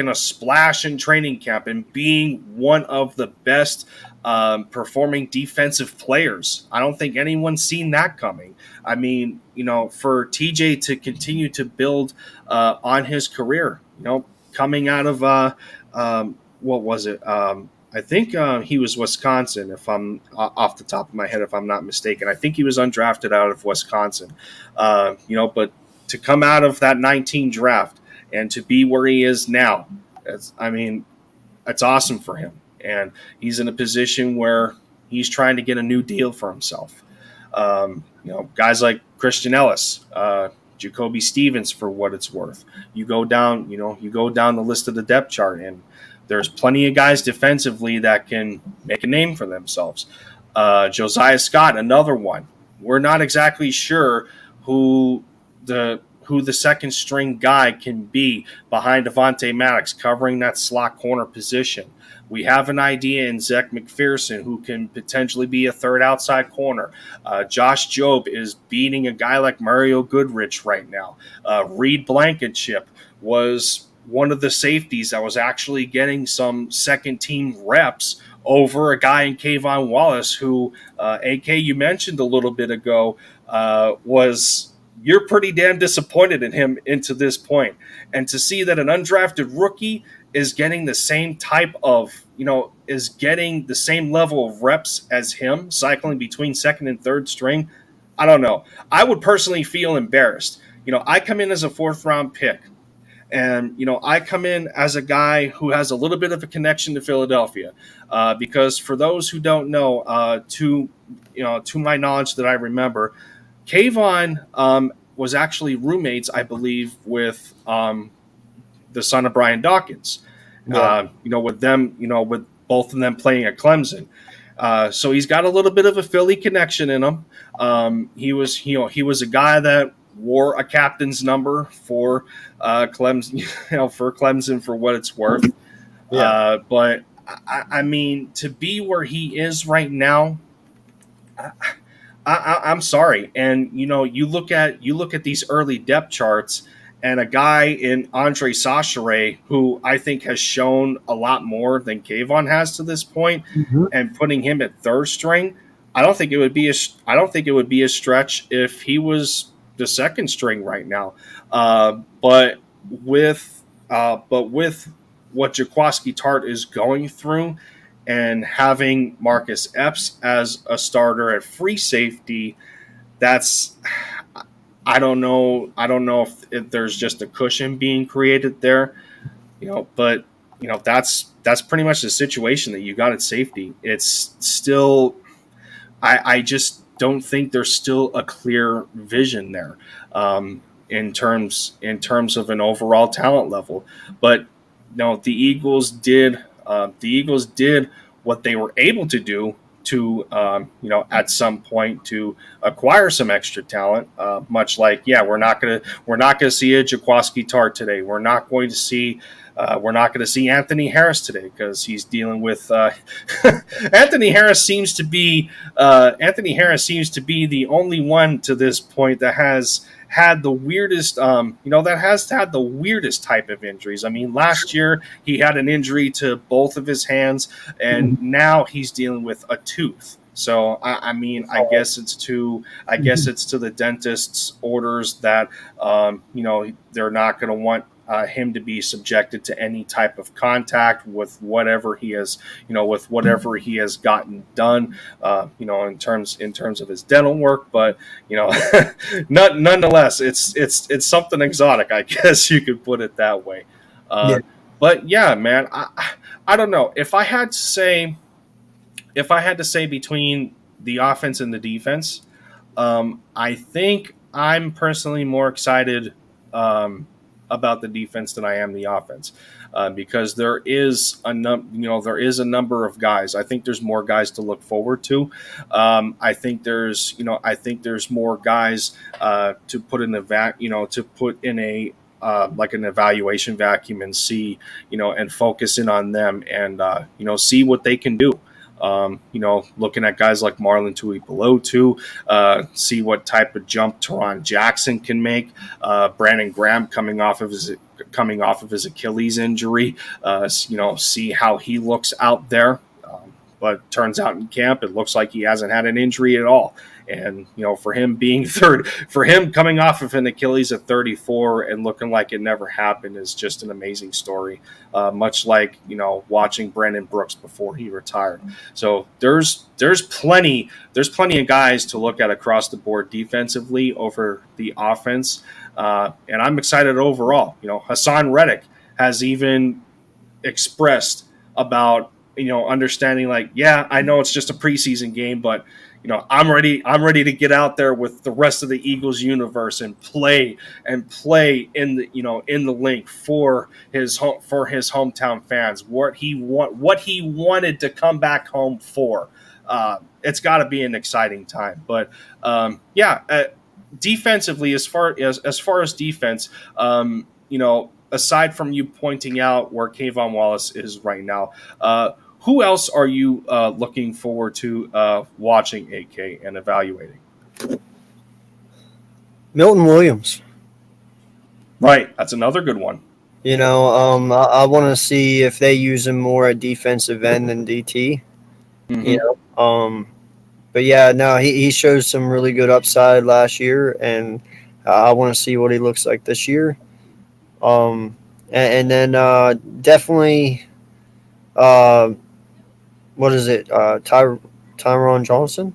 Speaker 1: a splash in training camp and being one of the best performing defensive players. I don't think anyone's seen that coming. I mean, for TJ to continue to build on his career, coming out of what was it? I think he was Wisconsin, if I'm off the top of my head, if I'm not mistaken. I think he was undrafted out of Wisconsin, but to come out of that 19 draft and to be where he is now, it's awesome for him. And he's in a position where he's trying to get a new deal for himself. Guys like Christian Ellis, Jacoby Stevens, for what it's worth. You go down the list of the depth chart, and there's plenty of guys defensively that can make a name for themselves. Josiah Scott, another one. We're not exactly sure who the second string guy can be behind Devontae Maddox covering that slot corner position. We have an idea in Zach McPherson, who can potentially be a third outside corner. Josh Jobe is beating a guy like Mario Goodrich right now. Reed Blankenship was one of the safeties that was actually getting some second team reps over a guy in Kayvon Wallace, who, AK, you mentioned a little bit ago, you're pretty damn disappointed in him into this point. And to see that an undrafted rookie is getting the same type of, is getting the same level of reps as him, cycling between second and third string, I don't know. I would personally feel embarrassed. I come in as a fourth round pick. And, I come in as a guy who has a little bit of a connection to Philadelphia, because for those who don't know, to my knowledge that I remember, Kayvon was actually roommates, I believe, with the son of Brian Dawkins. Yeah. With them, with both of them playing at Clemson. So he's got a little bit of a Philly connection in him. He was a guy that wore a captain's number for Clemson, for Clemson, for what it's worth. Yeah. But I mean, to be where he is right now, I'm sorry. And you look at these early depth charts, and a guy in Andre Sachere, who I think has shown a lot more than Kayvon has to this point, and putting him at third string, I don't think it would be a stretch if he was the second string right now. But with what Jaquiski Tartt is going through, and having Marcus Epps as a starter at free safety, I don't know if there's just a cushion being created there, but that's pretty much the situation that you got at safety. It's still, I just don't think there's still a clear vision there in terms of an overall talent level. But the Eagles did what they were able to do to at some point to acquire some extra talent. Much like, we're not gonna see a Jaquiski Tartt today. We're not going to see Anthony Harris today, because he's dealing with Anthony Harris seems to be the only one to this point that has had the weirdest type of injuries. I mean, last year he had an injury to both of his hands, and now he's dealing with a tooth. So I guess it's to the dentist's orders that they're not going to want him to be subjected to any type of contact with whatever he has gotten done, in terms of his dental work. But nonetheless, it's something exotic, I guess you could put it that way. But yeah, man, I don't know if I had to say if I had to say between the offense and the defense, I think I'm personally more excited about the defense than I am the offense, because there is a number of guys. I think there's more guys to look forward to. I think there's more guys to put in a like an evaluation vacuum and see, and focus in on them and see what they can do. Looking at guys like Marlon Tuipulotu, see what type of jump Teron Jackson can make. Brandon Graham coming off of his Achilles injury, see how he looks out there. But turns out in camp, it looks like he hasn't had an injury at all. And, for him being for him coming off of an Achilles at 34 and looking like it never happened is just an amazing story. Much like, watching Brandon Brooks before he retired. So there's plenty of guys to look at across the board defensively over the offense. And I'm excited overall. Hassan Reddick has even expressed about, understanding like, yeah, I know it's just a preseason game, but I'm ready to get out there with the rest of the Eagles universe and play in the Linc for his hometown fans. What he wanted to come back home for. It's got to be an exciting time. But defensively, as far as defense, aside from you pointing out where Kayvon Wallace is right now, who else are you looking forward to watching, AK, and evaluating?
Speaker 2: Milton Williams.
Speaker 1: Right, that's another good one.
Speaker 2: I want to see if they use him more at defensive end than DT.
Speaker 1: Mm-hmm.
Speaker 2: But yeah, no, he shows some really good upside last year, and I want to see what he looks like this year. And then definitely, what is it? Tyron Johnson,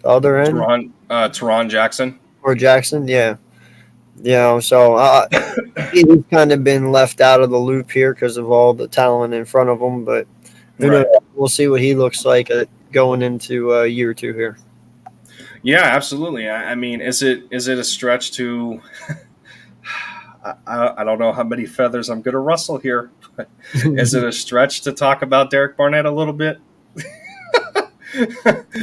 Speaker 2: the other end.
Speaker 1: Teron Jackson.
Speaker 2: Or Jackson, yeah. So he's kind of been left out of the loop here because of all the talent in front of him. But we'll see what he looks like going into year 2 here.
Speaker 1: Yeah, absolutely. I mean, is it a stretch to? I don't know how many feathers I'm going to rustle here. Is it a stretch to talk about Derek Barnett a little bit?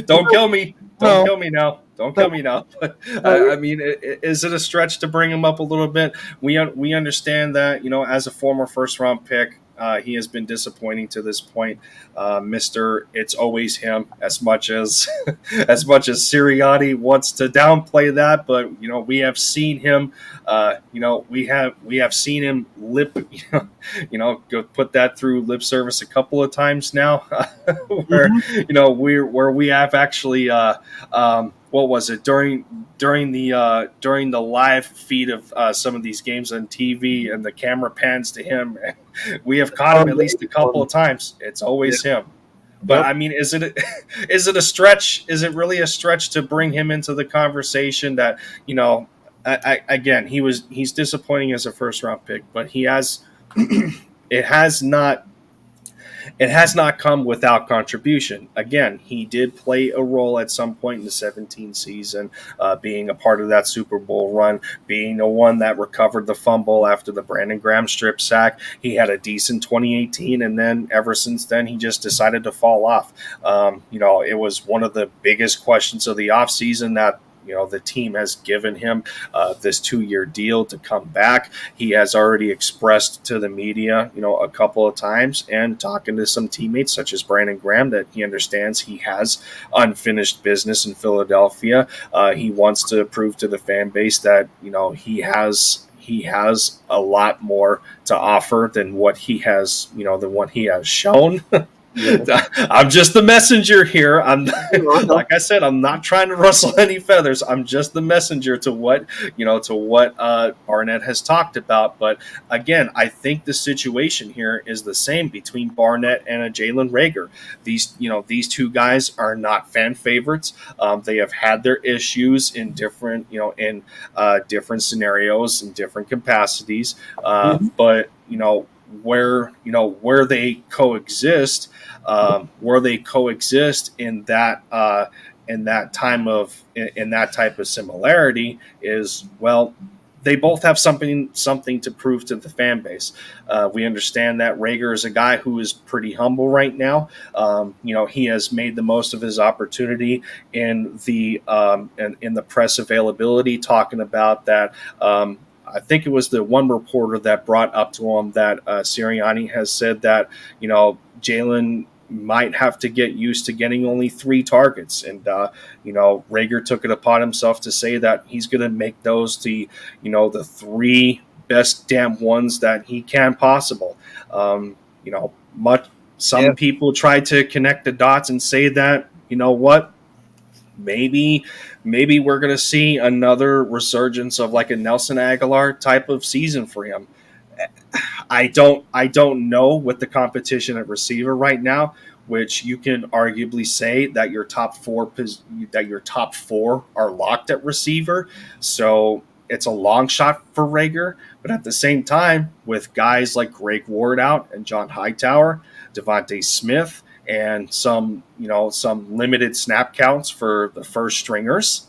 Speaker 1: Don't kill me. Don't kill me now. Don't kill me now. But, I mean, is it a stretch to bring him up a little bit? We understand that, as a former first-round pick, he has been disappointing to this point. Mr. It's always him, as much as Sirianni wants to downplay that, but we have seen him. We have seen him go put that through lip service a couple of times now, where we have actually what was it during the live feed of some of these games on TV, and the camera pans to him. We have caught him at least a couple of times. It's always him. But I mean, is it a stretch? Is it really a stretch to bring him into the conversation? That again, he's disappointing as a first round pick, but he has it has not come without contribution. Again, he did play a role at some point in the 2017 season, being a part of that Super Bowl run, being the one that recovered the fumble after the Brandon Graham strip sack. He had a decent 2018, and then ever since then, he just decided to fall off. It was one of the biggest questions of the offseason that the team has given him this 2-year deal to come back. He has already expressed to the media, a couple of times, and talking to some teammates such as Brandon Graham, that he understands he has unfinished business in Philadelphia. He wants to prove to the fan base that, he has a lot more to offer than what he has, shown. I'm just the messenger here. Like I said, I'm not trying to rustle any feathers. I'm just the messenger to what Barnett has talked about. But again, I think the situation here is the same between Barnett and a Jalen Reagor. These two guys are not fan favorites. They have had their issues in different different scenarios and different capacities. But where they coexist, in that type of similarity is, well, they both have something to prove to the fan base. We understand that Rager is a guy who is pretty humble right now. He has made the most of his opportunity in the press availability, talking about that. I think it was the one reporter that brought up to him that Sirianni has said that Jalen might have to get used to getting only 3 targets. And, Rager took it upon himself to say that he's going to make those the 3 best damn ones that he can possible. Some people try to connect the dots and say that, maybe we're going to see another resurgence of like a Nelson Aguilar type of season for him. I don't know with the competition at receiver right now, which you can arguably say that your top four are locked at receiver. So it's a long shot for Rager, but at the same time, with guys like Greg Ward out and John Hightower, Devontae Smith, and some limited snap counts for the first stringers,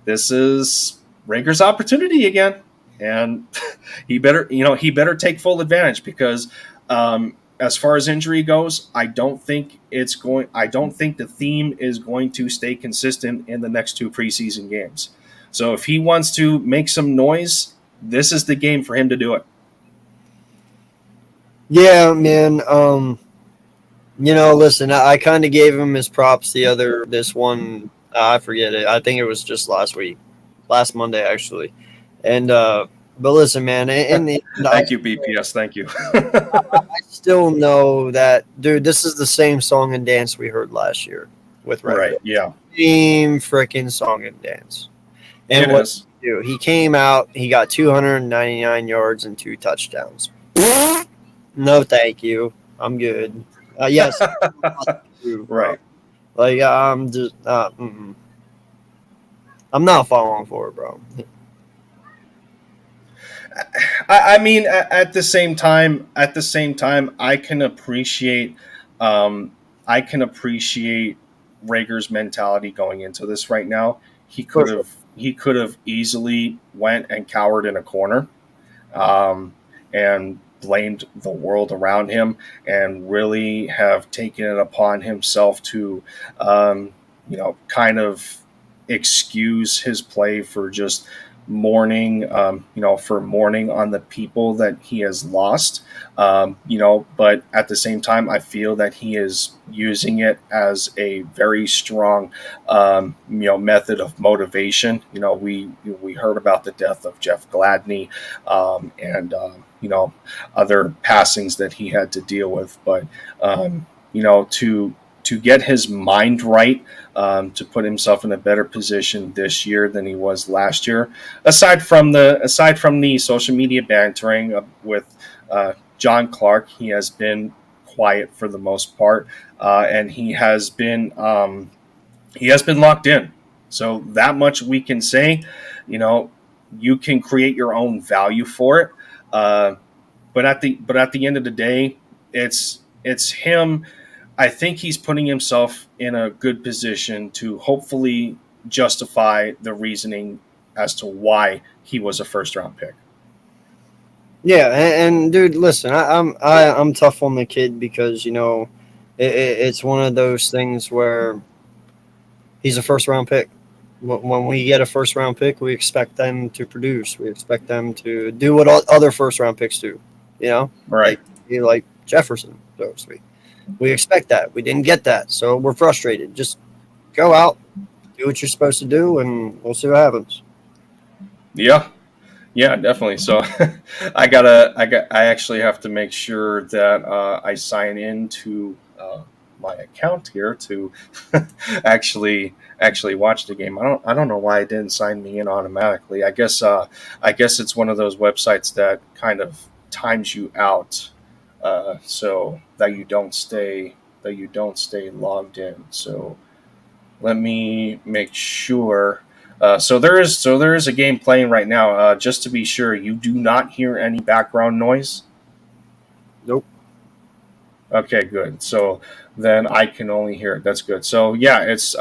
Speaker 1: this is Rager's opportunity again. And he better take full advantage, because as far as injury goes, I don't think the theme is going to stay consistent in the next 2 preseason games. So if he wants to make some noise, this is the game for him to do it.
Speaker 2: Yeah, man. Listen, I kind of gave him his props this one. I forget it. I think it was just last Monday, actually. And, but listen, man,
Speaker 1: thank you, BPS. Thank you.
Speaker 2: I still know that, dude, this is the same song and dance we heard last year with Red.
Speaker 1: Right. Yeah.
Speaker 2: Same freaking song and dance. And he came out, he got 299 yards and 2 touchdowns. No, thank you. I'm good. Yes.
Speaker 1: Right.
Speaker 2: Like, I'm just, I'm not falling for it, bro.
Speaker 1: I mean, at the same time, I can appreciate Rager's mentality going into this right now. He could have easily went and cowered in a corner, and blamed the world around him, and really have taken it upon himself to, kind of excuse his play for just mourning on the people that he has lost. But at the same time, I feel that he is using it as a very strong, method of motivation. We heard about the death of Jeff Gladney, and other passings that he had to deal with. But, to get his mind right, to put himself in a better position this year than he was last year, aside from the social media bantering with John Clark, he has been quiet for the most part, and he has been locked in. So that much we can say. You can create your own value for it, but at the end of the day, it's him. I think he's putting himself in a good position to hopefully justify the reasoning as to why he was a first-round pick.
Speaker 2: Yeah, and dude, listen, I'm tough on the kid because it's one of those things where he's a first-round pick. When we get a first-round pick, we expect them to produce. We expect them to do what other first-round picks do.
Speaker 1: Right?
Speaker 2: Like Jefferson, so to speak. We expect that. We didn't get that, so we're frustrated. Just go out, do what you're supposed to do, and we'll see what happens.
Speaker 1: Yeah, definitely. So I actually have to make sure that I sign into my account here to actually watch the game. I don't know why it didn't sign me in automatically. I guess it's one of those websites that kind of times you out. So that you don't stay logged in. So let me make sure. So there is a game playing right now. Just to be sure, you do not hear any background noise. Okay, good. So then I can only hear it. That's good. So yeah, it's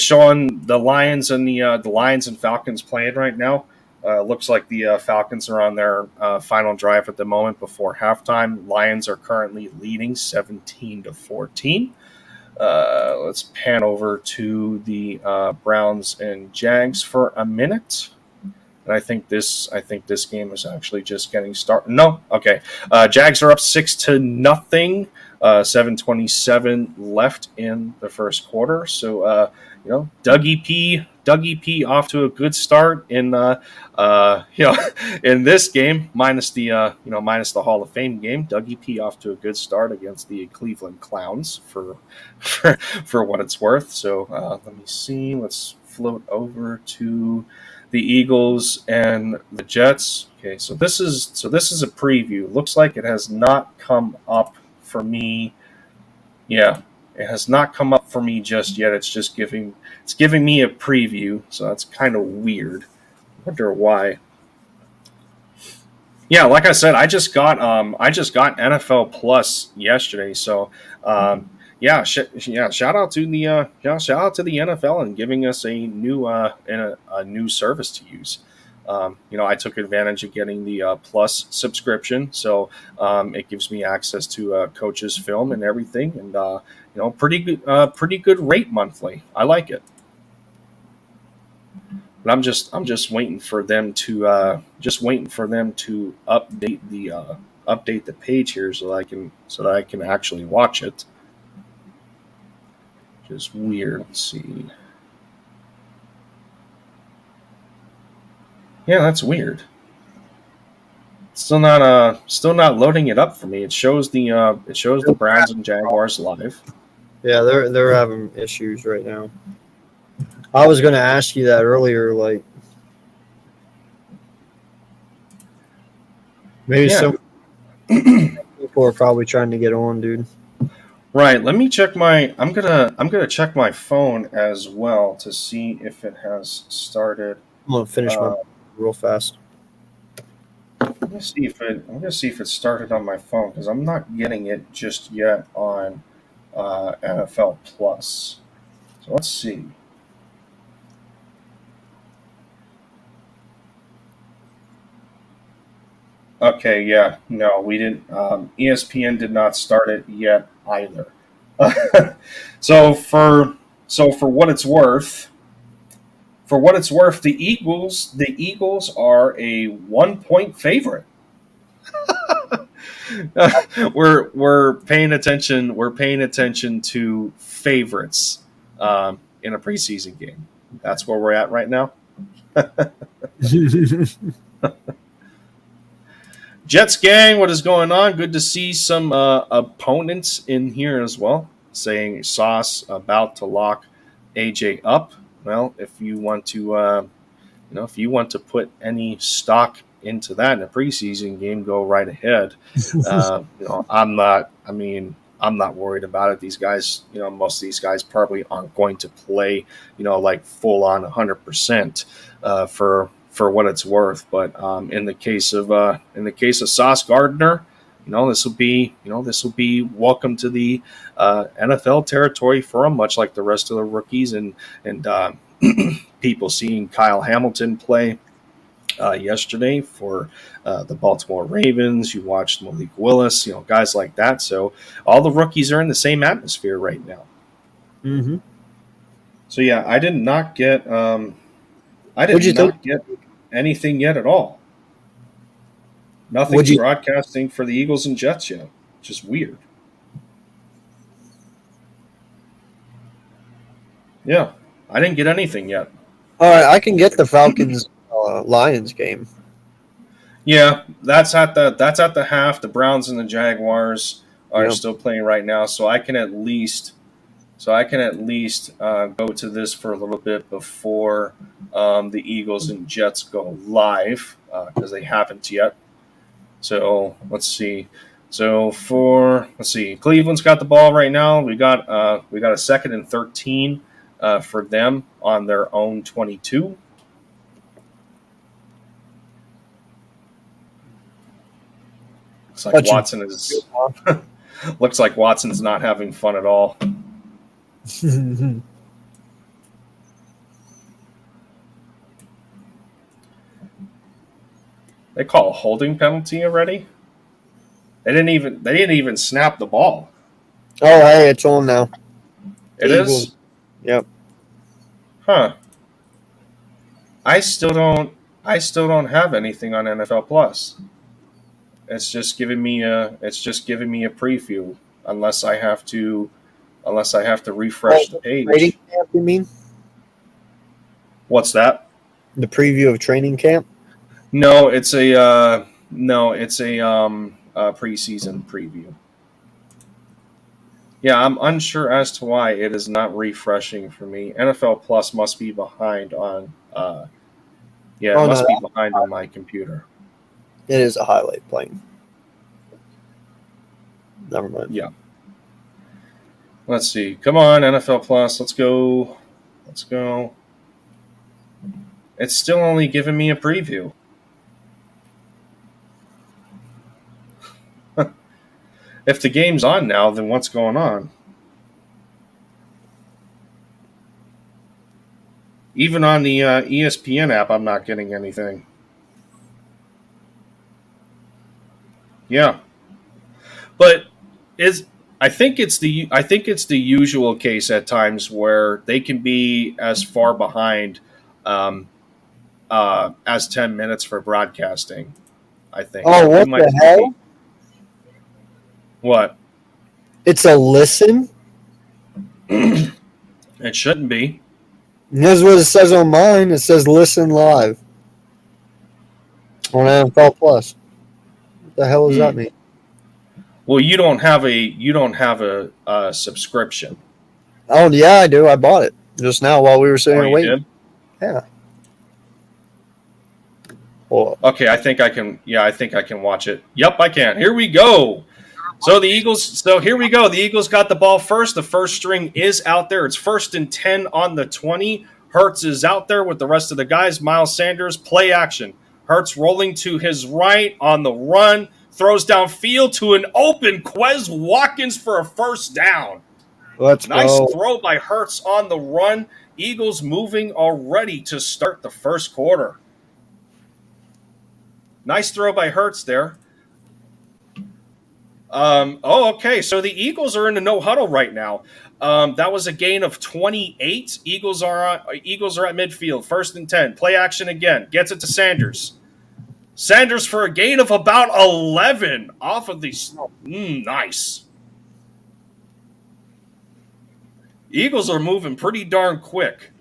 Speaker 1: showing the Lions and the Lions and Falcons playing right now. Looks like the Falcons are on their final drive at the moment before halftime. Lions are currently leading 17-14. Let's pan over to the Browns and Jags for a minute. And I think this game is actually just getting started. No, okay. Jags are up 6-0. 7:27 left in the first quarter. So Dougie P off to a good start in in this game, minus the Hall of Fame game. Dougie P off to a good start against the Cleveland Clowns for what it's worth. So let me see. Let's float over to the Eagles and the Jets. Okay, so this is a preview. Looks like it has not come up for me. Yeah, it has not come up for me just yet. It's giving me a preview, so that's kind of weird. Wonder why. Yeah, like I said, I just got NFL Plus yesterday, so shout out to the NFL and giving us a new service to use. I took advantage of getting the Plus subscription, so it gives me access to coaches' film and everything, and pretty good rate monthly. I like it. But I'm just waiting for them to update the page here so that I can actually watch it. Just weird. Let's see. Yeah, that's weird. Still not loading it up for me. It shows the Browns and Jaguars live.
Speaker 2: Yeah, they're having issues right now. I was going to ask you that earlier, like maybe some people are probably trying to get on, dude.
Speaker 1: Right. Let me check I'm gonna check my phone as well to see if it has started.
Speaker 2: I'm gonna finish my real fast.
Speaker 1: I'm gonna see if it started on my phone because I'm not getting it just yet on NFL Plus. So let's see. Okay, yeah, no, we didn't. ESPN did not start it yet either. so for what it's worth, the Eagles are a 1-point favorite. We're paying attention. We're paying attention to favorites in a preseason game. That's where we're at right now. Jets gang, what is going on? Good to see some opponents in here as well. Saying Sauce about to lock AJ up. Well, if you want to put any stock into that in a preseason game, go right ahead. I'm not. I mean, I'm not worried about it. These guys, most of these guys probably aren't going to play, like full on 100% for what it's worth. But in the case of Sauce Gardner, this will be welcome to the NFL territory for him, much like the rest of the rookies and people seeing Kyle Hamilton play yesterday for the Baltimore Ravens. You watched Malik Willis, guys like that. So all the rookies are in the same atmosphere right now.
Speaker 2: Mm-hmm.
Speaker 1: So yeah, I did not get get anything yet at all. Nothing broadcasting for the Eagles and Jets yet, which is weird. Yeah, I didn't get anything yet.
Speaker 2: All right, I can get the Falcons Lions game.
Speaker 1: Yeah, that's at the half. The Browns and the Jaguars are still playing right now, so I can at least go to this for a little bit before the Eagles and Jets go live because they haven't yet. So let's see. Cleveland's got the ball right now. We got a 2nd and 13 for them on their own 22. Looks like Watson is Looks like Watson's not having fun at all. They call a holding penalty already? They didn't even snap the ball.
Speaker 2: Oh, hey, it's on now.
Speaker 1: It is?
Speaker 2: Yep.
Speaker 1: Huh. I still don't have anything on NFL Plus. It's just giving me a preview unless I have to refresh the page.
Speaker 2: Training camp, you mean?
Speaker 1: What's that?
Speaker 2: The preview of training camp?
Speaker 1: No, it's a preseason preview. Yeah, I'm unsure as to why it is not refreshing for me. NFL Plus must be behind on behind on my computer.
Speaker 2: It is a highlight playing. Never mind.
Speaker 1: Yeah. Let's see. Come on, NFL Plus. Let's go. It's still only giving me a preview. If the game's on now, then what's going on? Even on the ESPN app, I'm not getting anything. Yeah, but I think it's the usual case at times where they can be as far behind as 10 minutes for broadcasting. I think.
Speaker 2: Oh, what the hell?
Speaker 1: What?
Speaker 2: It's a listen?
Speaker 1: It shouldn't be.
Speaker 2: That's what it says on mine. It says listen live on NFL Plus. What the hell does that mean?
Speaker 1: Well, you don't have a subscription.
Speaker 2: Oh yeah, I do. I bought it just now while we were sitting waiting. Yeah. Well,
Speaker 1: okay, I think I can watch it. Yep, I can. Here we go. So here we go. The Eagles got the ball first. The first string is out there. It's 1st and 10 on the 20. Hurts is out there with the rest of the guys. Miles Sanders, play action. Hurts rolling to his right on the run. Throws downfield to an open Quez Watkins for a first down.
Speaker 2: Let's go.
Speaker 1: Nice throw by Hurts on the run. Eagles moving already to start the first quarter. Nice throw by Hurts there. Okay. So the Eagles are in a no huddle right now. That was a gain of 28. Eagles are at midfield. 1st and 10. Play action again. Gets it to Sanders. Sanders for a gain of about 11 off of these. Nice. Eagles are moving pretty darn quick.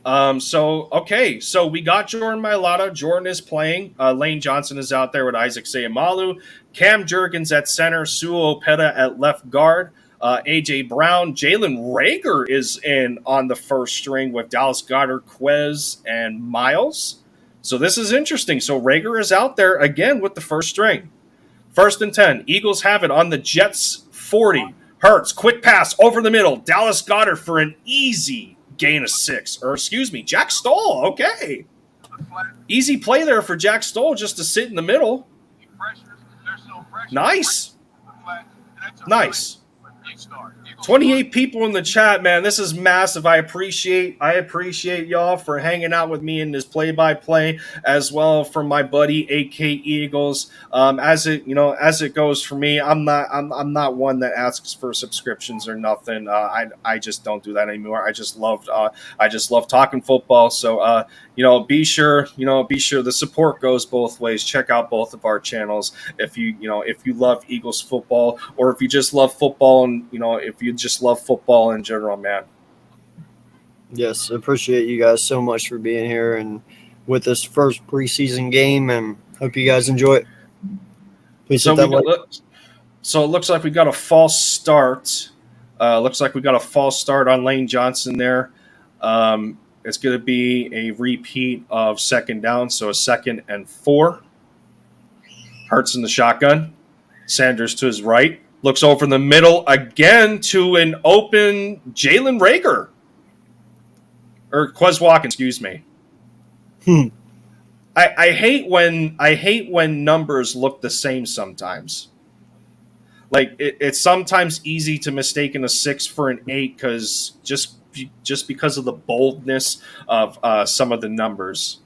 Speaker 1: So we got Jordan Mailata. Jordan is playing. Lane Johnson is out there with Isaac Seumalo. Cam Jurgens at center. Suo Opeta at left guard. A.J. Brown. Jalen Reagor is in on the first string with Dallas Goedert, Quez, and Miles. So this is interesting. So Reagor is out there again with the first string. 1st and 10. Eagles have it on the Jets 40. Hurts, quick pass over the middle. Dallas Goedert for an easy gain of 6. Jack Stoll. Okay. Easy play there for Jack Stoll just to sit in the middle. Nice. 28 people in the chat, man. This is massive. I appreciate y'all for hanging out with me in this play-by-play, as well from my buddy AK Eagles. As it goes for me, I'm not one that asks for subscriptions or nothing. I just don't do that anymore. I just love talking football. So be sure the support goes both ways. Check out both of our channels if you love Eagles football, or if you just love football, and if you just love football in general, man.
Speaker 2: Yes, appreciate you guys so much for being here and with this first preseason game, and hope you guys enjoy it. Please hit that like.
Speaker 1: So it looks like we got a false start. On Lane Johnson there. It's going to be a repeat of 2nd down, so a 2nd and 4. Hurts in the shotgun. Sanders to his right. Looks over in the middle again to an open Jalen Reagor. Or Quez Watkins, excuse me. I hate when numbers look the same sometimes. Like it's sometimes easy to mistake a 6 for an 8 because just because of the boldness of some of the numbers.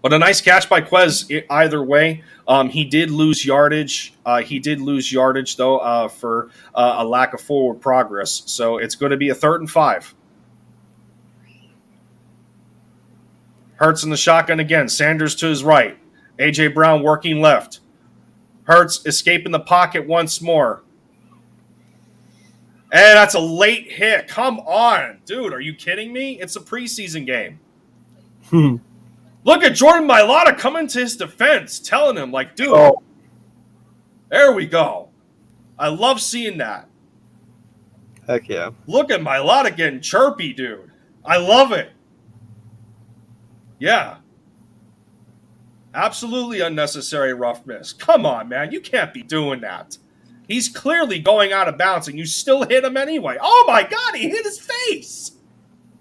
Speaker 1: But a nice catch by Quez either way. He did lose yardage. Though, for a lack of forward progress. So it's going to be a 3rd and 5. Hurts in the shotgun again. Sanders to his right. A.J. Brown working left. Hurts escaping the pocket once more. And that's a late hit. Come on, dude. Are you kidding me? It's a preseason game. Look at Jordan Mailata coming to his defense, telling him, like, dude, there we go. I love seeing that.
Speaker 2: Heck yeah.
Speaker 1: Look at Mailata getting chirpy, dude. I love it. Yeah. Absolutely unnecessary rough miss. Come on, man. You can't be doing that. He's clearly going out of bounds, and you still hit him anyway. Oh, my God. He hit his face.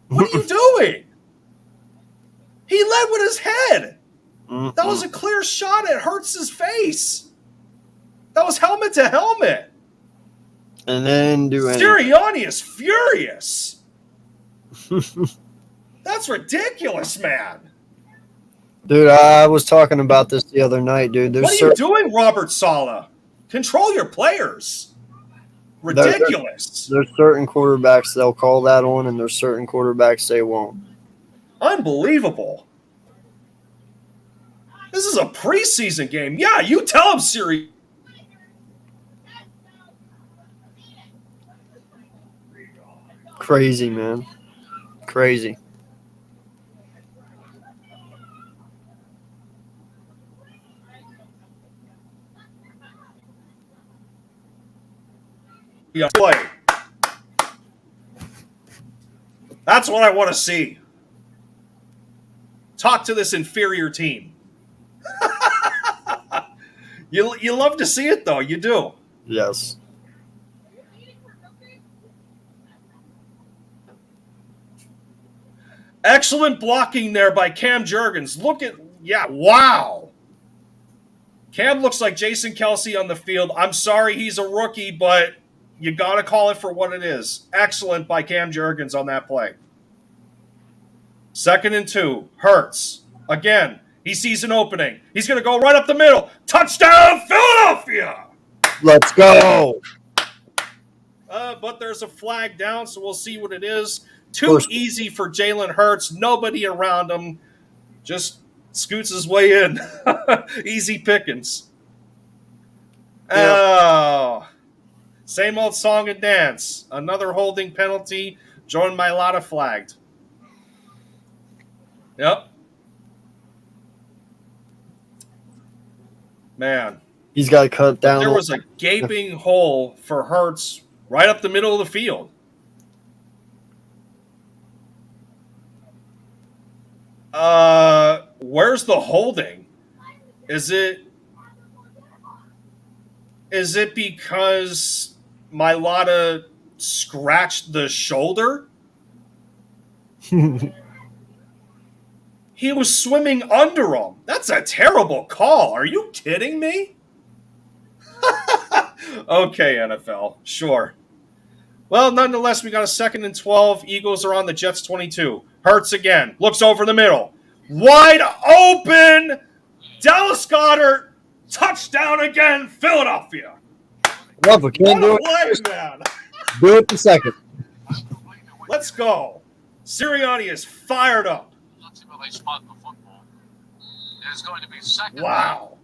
Speaker 1: What are you doing? He led with his head. That was a clear shot at Hurts' face. That was helmet to helmet.
Speaker 2: And then
Speaker 1: Sirianni is furious. That's ridiculous, man.
Speaker 2: Dude, I was talking about this the other night, dude.
Speaker 1: What are you doing, Robert Saleh? Control your players. Ridiculous.
Speaker 2: There's certain quarterbacks they'll call that on, and there's certain quarterbacks they won't.
Speaker 1: Unbelievable. This is a preseason game. Yeah, you tell him, Siri.
Speaker 2: Crazy, man. Crazy.
Speaker 1: Yeah, play. That's what I want to see. Talk to this inferior team. You love to see it, though. You do.
Speaker 2: Yes.
Speaker 1: Excellent blocking there by Cam Jurgens. Wow. Cam looks like Jason Kelce on the field. I'm sorry he's a rookie, but you got to call it for what it is. Excellent by Cam Jurgens on that play. 2nd and 2. Hurts. Again, he sees an opening. He's going to go right up the middle. Touchdown, Philadelphia!
Speaker 2: Let's go.
Speaker 1: But there's a flag down, so we'll see what it is. Too easy for Jalen Hurts. Nobody around him. Just scoots his way in. Easy pickings.
Speaker 2: Yeah.
Speaker 1: Oh. Same old song and dance. Another holding penalty. Jordan Mailata flagged. Yep. Man.
Speaker 2: He's got to cut down.
Speaker 1: There was a gaping hole for Hurts right up the middle of the field. Where's the holding? Is it because Mailata scratched the shoulder? He was swimming under him. That's a terrible call. Are you kidding me? Okay, NFL. Sure. Well, nonetheless, we got a 2nd and 12. Eagles are on the Jets 22. Hurts again. Looks over the middle. Wide open. Dallas Goedert. Touchdown again. Philadelphia.
Speaker 2: Love it. Can't do
Speaker 1: it. Play, man.
Speaker 2: Do it in 2nd.
Speaker 1: Let's go. Sirianni is fired up.
Speaker 3: Let's see where they spot the football. It is going to be 2nd.
Speaker 1: Wow.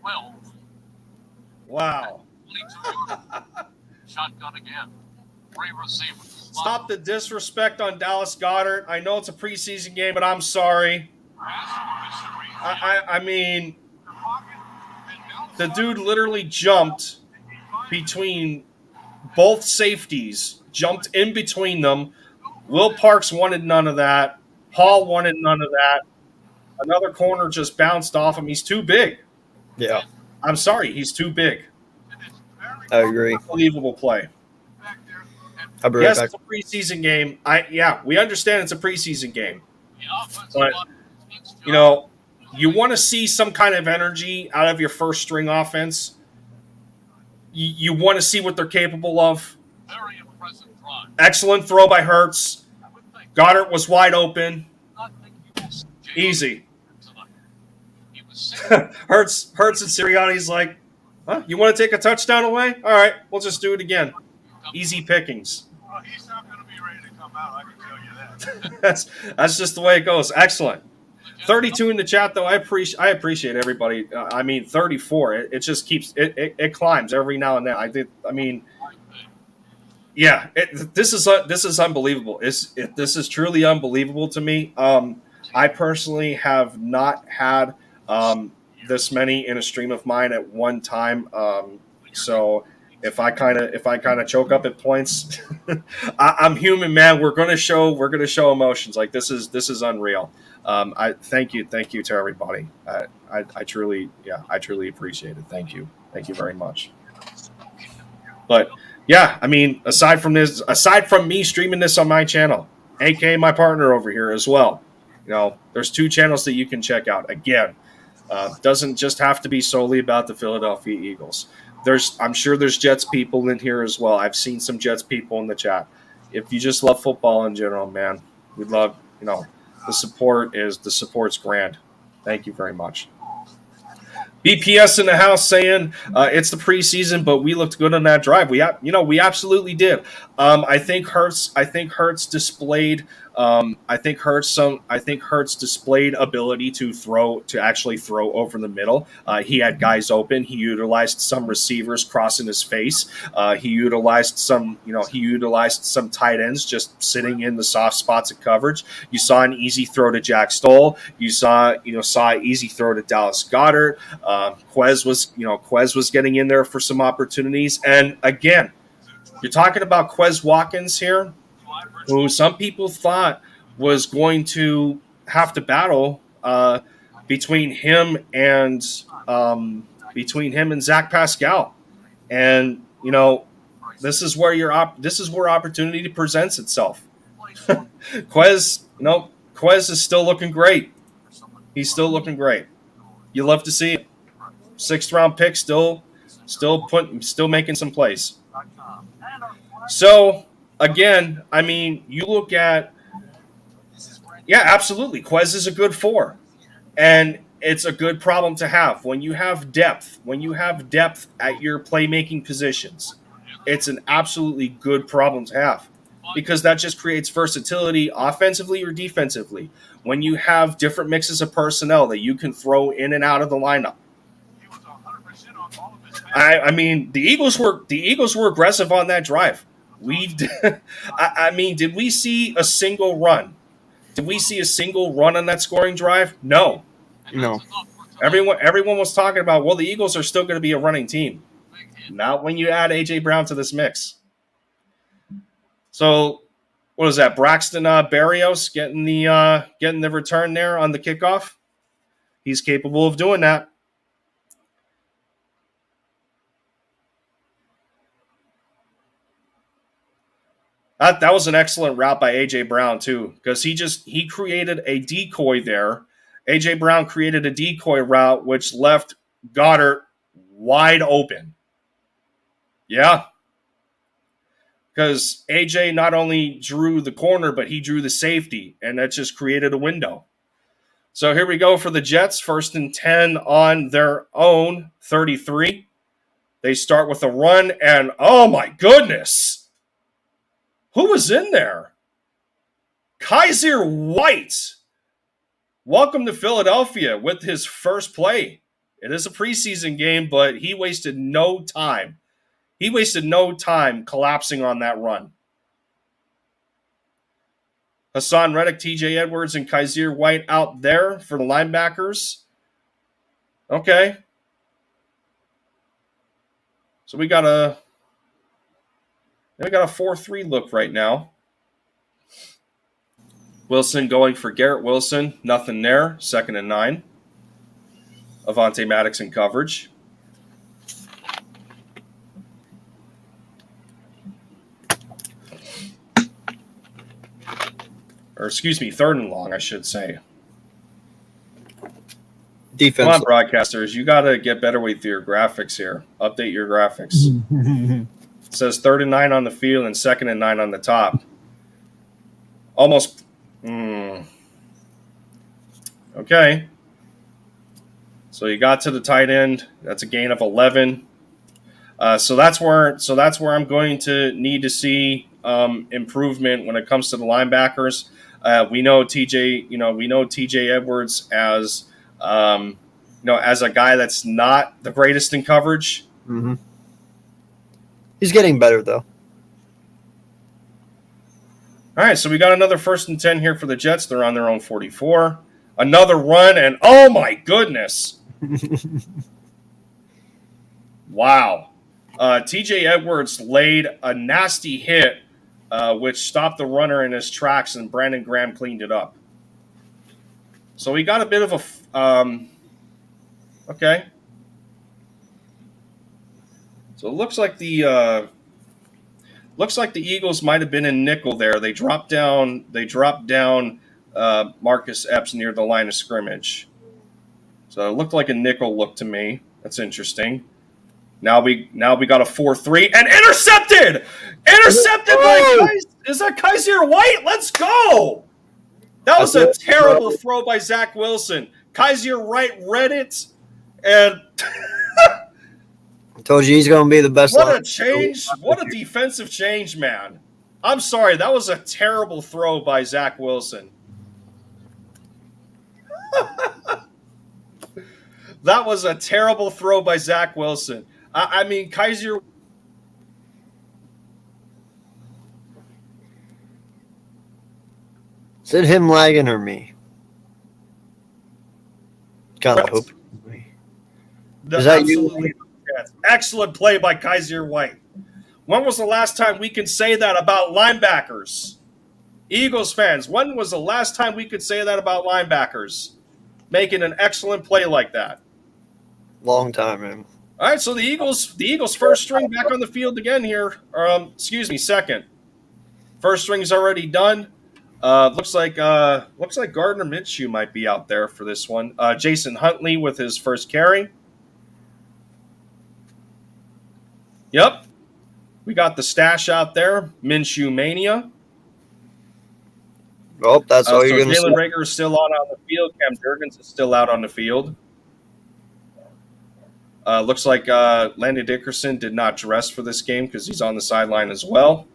Speaker 3: 12.
Speaker 1: Wow.
Speaker 3: Shotgun again. 3 receivers.
Speaker 1: Stop the disrespect on Dallas Goedert. I know it's a preseason game, but I'm sorry. I mean, the dude literally jumped between both safeties, jumped in between them. Will Parks wanted none of that. Paul wanted none of that. Another corner just bounced off him. He's too big.
Speaker 2: Yeah.
Speaker 1: I'm sorry. He's too big.
Speaker 2: I agree.
Speaker 1: Unbelievable play. Yes, it's a preseason game. We understand it's a preseason game. But, you want to see some kind of energy out of your first string offense. you want to see what they're capable of.
Speaker 3: Very impressive drive.
Speaker 1: Excellent throw by Hurts.
Speaker 3: I would think.
Speaker 1: Goddard was wide open.
Speaker 3: Not think he was
Speaker 1: Easy.
Speaker 3: tonight. He was sick.
Speaker 1: Hurts and Sirianni's like, huh? You want to take a touchdown away? All right, we'll just do it again. Easy pickings.
Speaker 3: Well, he's not going to be ready to come out. I can tell you that.
Speaker 1: That's just the way it goes. Excellent. 32 in the chat though. I appreciate everybody. 34. It just keeps it climbs every now and then. Yeah. This is unbelievable. This is truly unbelievable to me. I personally have not had this many in a stream of mine at one time. So if I kind of choke up at points, I'm human, man. We're gonna show emotions. Like this is unreal. I thank you to everybody. I truly appreciate it. Thank you very much. But yeah, I mean, aside from me streaming this on my channel, aka my partner over here as well, there's 2 channels that you can check out. Again, doesn't just have to be solely about the Philadelphia Eagles. I'm sure there's Jets people in here as well. I've seen some Jets people in the chat. If you just love football in general, man, we'd love, the support's grand. Thank you very much. BPS in the house saying it's the preseason, but we looked good on that drive. We absolutely did. I think Hurts displayed. I think Hurts displayed ability to actually throw over the middle. He had guys open. He utilized some receivers crossing his face. He utilized some tight ends just sitting in the soft spots of coverage. You saw an easy throw to Jack Stoll. You saw an easy throw to Dallas Goedert. Quez was getting in there for some opportunities. And again, you're talking about Quez Watkins here, who some people thought was going to have to battle between him and Zach Pascal. And this is where opportunity presents itself. Quez is still looking great. He's still looking great. You love to see it. 6th round pick, still making some plays. So again, I mean, you look at, absolutely, Quez is a good 4, and it's a good problem to have when you have depth. When you have depth at your playmaking positions, it's an absolutely good problem to have, because that just creates versatility offensively or defensively. When you have different mixes of personnel that you can throw in and out of the lineup. I mean, the Eagles were aggressive on that drive. Did we see a single run? Did we see a single run on that scoring drive? No. Everyone was talking about, well, the Eagles are still going to be a running team. Not when you add A.J. Brown to this mix. So, what is that? Braxton Berrios getting the return there on the kickoff. He's capable of doing that. That was an excellent route by A.J. Brown, too, because he created a decoy there. A.J. Brown created a decoy route, which left Goddard wide open. Yeah. Because A.J. not only drew the corner, but he drew the safety, and that just created a window. So here we go for the Jets, 1st and 10 on their own 33. They start with a run, and oh my goodness. Who was in there? Kaiser White. Welcome to Philadelphia with his first play. It is a preseason game, but he wasted no time. He wasted no time collapsing on that run. Hassan Reddick, TJ Edwards, and Kaiser White out there for the linebackers. Okay. So we got a 4-3 look right now. Wilson going for Garrett Wilson. Nothing there. 2nd and 9. Avonte Maddox in coverage. Or 3rd and long, I should say.
Speaker 2: defense.
Speaker 1: Come on, broadcasters. You got to get better with your graphics here. Update your graphics. It says 3rd and 9 on the field and 2nd and 9 on the top. Almost. Okay. So you got to the tight end. That's a gain of 11. So that's where I'm going to need to see improvement when it comes to the linebackers. We know TJ Edwards as as a guy that's not the greatest in coverage.
Speaker 2: Mm-hmm. He's getting better though.
Speaker 1: All right, so we got another 1st and 10 here for the Jets. They're on their own 44. Another run, and oh my goodness. Wow. TJ Edwards laid a nasty hit, which stopped the runner in his tracks, and Brandon Graham cleaned it up. So we got a bit of a okay. So it looks like the Eagles might have been in nickel there. They dropped down Marcus Epps near the line of scrimmage. So it looked like a nickel look to me. That's interesting. Now we got a 4-3 and intercepted by is that Kaiser White? Let's go. That was a terrible throw by Zach Wilson. Kaiser White read it, and
Speaker 2: I told you he's going to be the best.
Speaker 1: What a change! What a defensive change, man. I'm sorry, that was a terrible throw by Zach Wilson. That was a terrible throw by Zach Wilson. I mean, Kaiser.
Speaker 2: Is it him lagging or me? Kind of hope. Is that you?
Speaker 1: Excellent play by Kaiser White. When was the last time we could say that about linebackers? Eagles fans, when was the last time we could say that about linebackers? Making an excellent play like that.
Speaker 2: Long time, man.
Speaker 1: All right, so the Eagles first string back on the field again here. Second. First string's already done. Looks like Gardner Minshew might be out there for this one. Jason Huntley with his first carry. Yep. We got the stash out there. Minshew Mania.
Speaker 2: Oh, that's all you're going to see.
Speaker 1: Jalen Reagor is still out on the field. Cam Jurgens is still out on the field. Looks like Landon Dickerson did not dress for this game because he's on the sideline as well.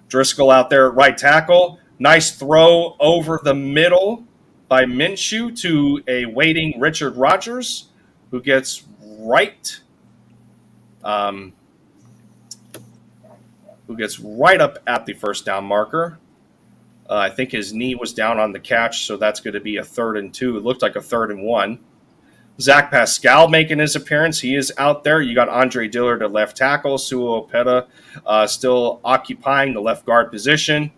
Speaker 1: Driscoll out there at right tackle. Nice throw over the middle by Minshew to a waiting Richard Rodgers, who gets right up at the first down marker. I think his knee was down on the catch, so that's going to be a 3rd and 2. It looked like a 3rd and 1. Zach Pascal making his appearance. He is out there. You got Andre Dillard at left tackle. Sua Opeta still occupying the left guard position.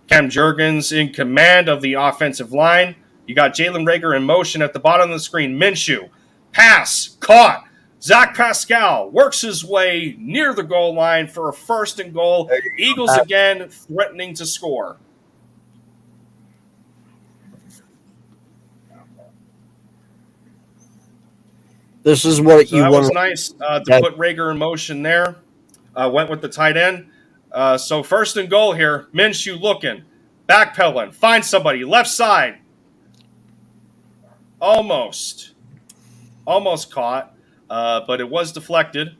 Speaker 1: Cam Jurgens in command of the offensive line. You got Jalen Reagor in motion at the bottom of the screen. Minshew. Pass. Caught. Zach Pascal works his way near the goal line for a 1st and goal. Eagles again threatening to score.
Speaker 2: This is what you want.
Speaker 1: That was nice to put Reagor in motion there. Went with the tight end. So 1st and goal here. Minshew looking. Backpedaling. Find somebody. Left side. Almost caught. But it was deflected.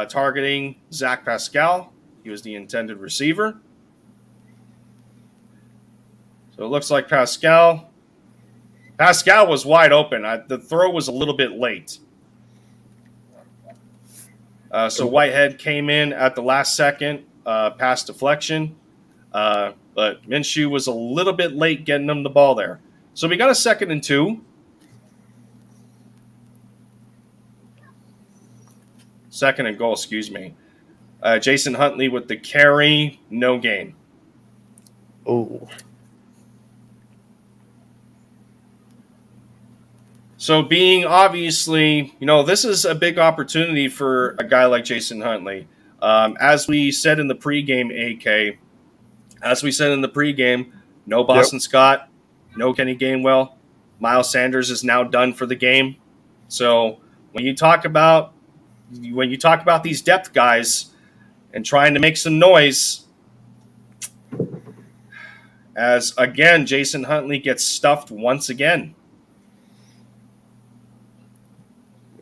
Speaker 1: Targeting Zach Pascal. He was the intended receiver. So it looks like Pascal was wide open. The throw was a little bit late. So Whitehead came in at the last second, pass deflection. But Minshew was a little bit late getting him the ball there. So we got a 2nd and 2. 2nd and goal, excuse me. Jason Huntley with the carry, no gain.
Speaker 2: Oh.
Speaker 1: So being obviously, this is a big opportunity for a guy like Jason Huntley. As we said in the pregame, no Boston Scott, no Kenny Gainwell. Miles Sanders is now done for the game. So when you talk about these depth guys and trying to make some noise, as again Jason Huntley gets stuffed once again.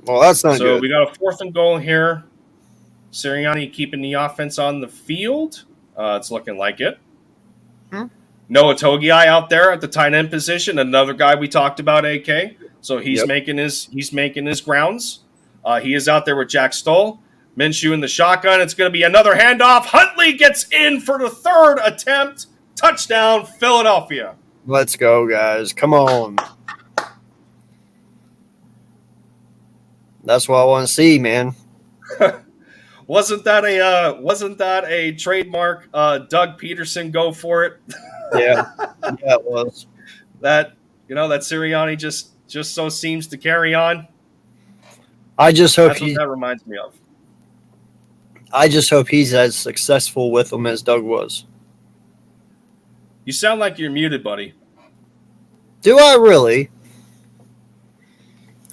Speaker 2: Well, that's not
Speaker 1: So
Speaker 2: good.
Speaker 1: we got a 4th and goal here. Sirianni keeping the offense on the field. It's looking like it. Noah Togiai out there at the tight end position, another guy we talked about, AK. So he's making his grounds. He is out there with Jack Stoll. Minshew in the shotgun. It's going to be another handoff. Huntley gets in for the 3rd attempt. Touchdown, Philadelphia.
Speaker 2: Let's go, guys. Come on. That's what I want to see, man.
Speaker 1: Wasn't that a trademark Doug Peterson go for it?
Speaker 2: Yeah, it was.
Speaker 1: That Sirianni just so seems to carry on.
Speaker 2: I just hope
Speaker 1: That's what that reminds me of.
Speaker 2: I just hope he's as successful with them as Doug was.
Speaker 1: You sound like you're muted, buddy.
Speaker 2: Do I really?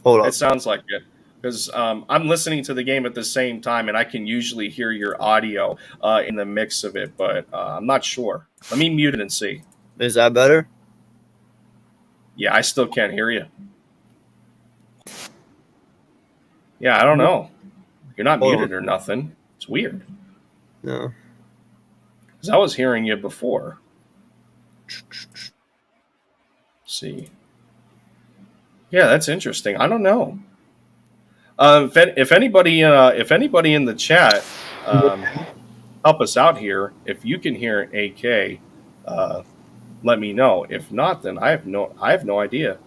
Speaker 2: Hold on.
Speaker 1: It sounds like it. Because I'm listening to the game at the same time, and I can usually hear your audio in the mix of it, but I'm not sure. Let me mute it and see.
Speaker 2: Is that better?
Speaker 1: Yeah, I still can't hear you. Yeah, I don't know. You're not muted or nothing. It's weird.
Speaker 2: No.
Speaker 1: Because I was hearing you before. Let's see. Yeah, that's interesting. I don't know. If anybody in the chat help us out here, if you can hear AK, let me know. If not, then I have no idea,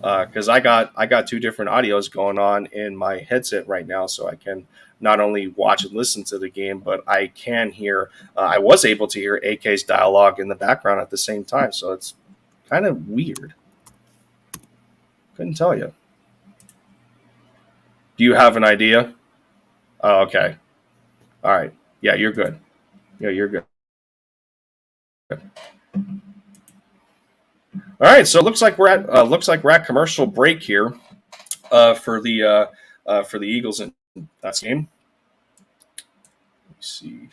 Speaker 1: because I got 2 different audios going on in my headset right now, so I can not only watch and listen to the game, but I can hear. I was able to hear AK's dialogue in the background at the same time, so it's kind of weird. Couldn't tell you. Do you have an idea? Oh, okay. All right. Yeah, you're good. Yeah, you're good. All right. So it looks like we're at commercial break here for the Eagles in that game. Let's see.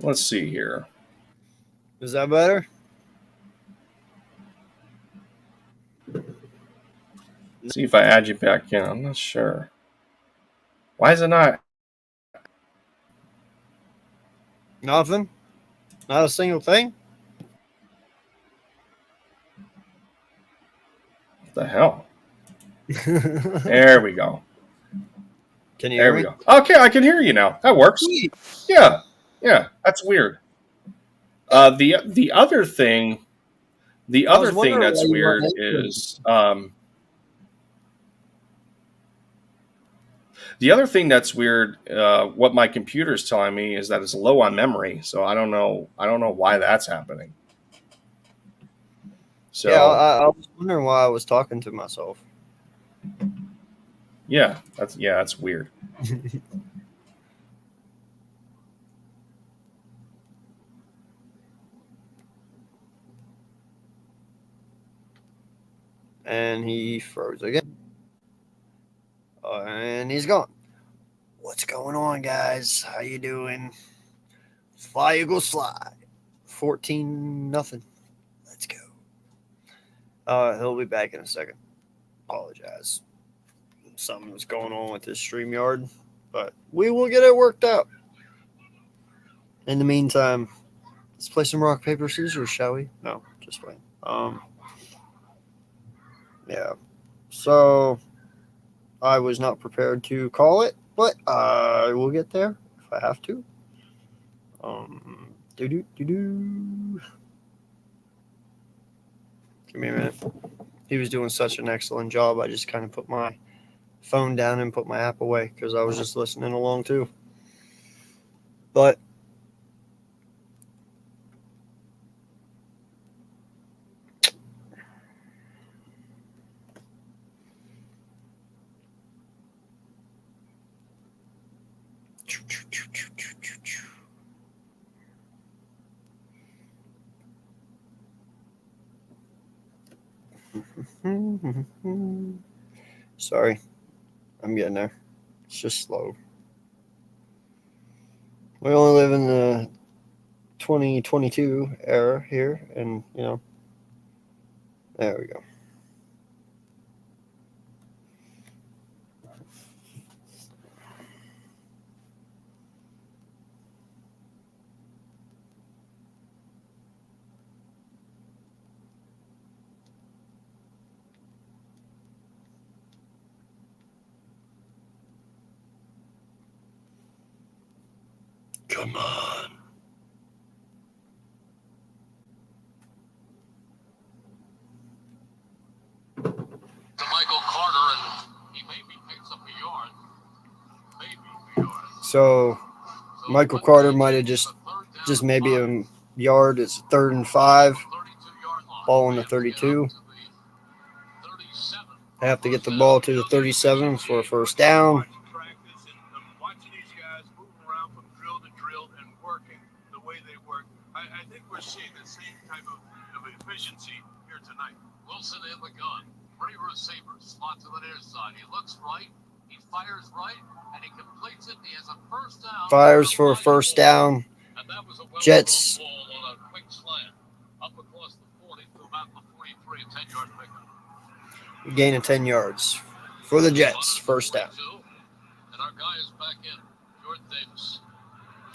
Speaker 1: Let's see here.
Speaker 2: Is that better?
Speaker 1: See if I add you back in. I'm not sure. Why is it not?
Speaker 2: Nothing? Not a single thing?
Speaker 1: What the hell? There we go.
Speaker 2: Can you hear me?
Speaker 1: There we go. Okay, I can hear you now. That works.
Speaker 2: Sweet.
Speaker 1: Yeah, that's weird. The other thing that's weird is what my computer's telling me is that it's low on memory. So I don't know why that's happening. So
Speaker 2: yeah, I was wondering why I was talking to myself.
Speaker 1: Yeah, that's weird.
Speaker 2: And he froze again. And he's gone. What's going on, guys? How you doing? Fly Eagles fly. 14-0. Let's go. He'll be back in a second. Apologize. Something was going on with this StreamYard, but we will get it worked out. In the meantime, let's play some rock, paper, scissors, shall we? No, just playing. Yeah. So I was not prepared to call it, but I will get there if I have to. Give me a minute. He was doing such an excellent job. I just kind of put my phone down and put my app away because I was just listening along too. But sorry, I'm getting there. It's just slow. We only live in the 2022 era here, and there we go. Come on.
Speaker 3: To Michael Carter, and he maybe picks up a yard. Maybe a yard.
Speaker 2: So Michael Carter might have just maybe a yard. It's 3rd and 5. Ball on the 32. They have to get the ball to the 37 for a first down.
Speaker 4: Watching these guys moving around from drill to drill and working the way they work, I think we're seeing the same type of efficiency here tonight.
Speaker 3: Wilson in the gun. Ready receiver. Slot to the near side. He looks right. He fires right. And he completes it. He has a first down.
Speaker 2: Fires for a first down.
Speaker 3: And that was a
Speaker 2: Jets.
Speaker 3: ball on a quick slant. Up across the 40 to about the 43. A 10-yard pickup.
Speaker 2: Gain of 10 yards for the Jets. First down.
Speaker 3: And our guy is back in. Jordan Davis.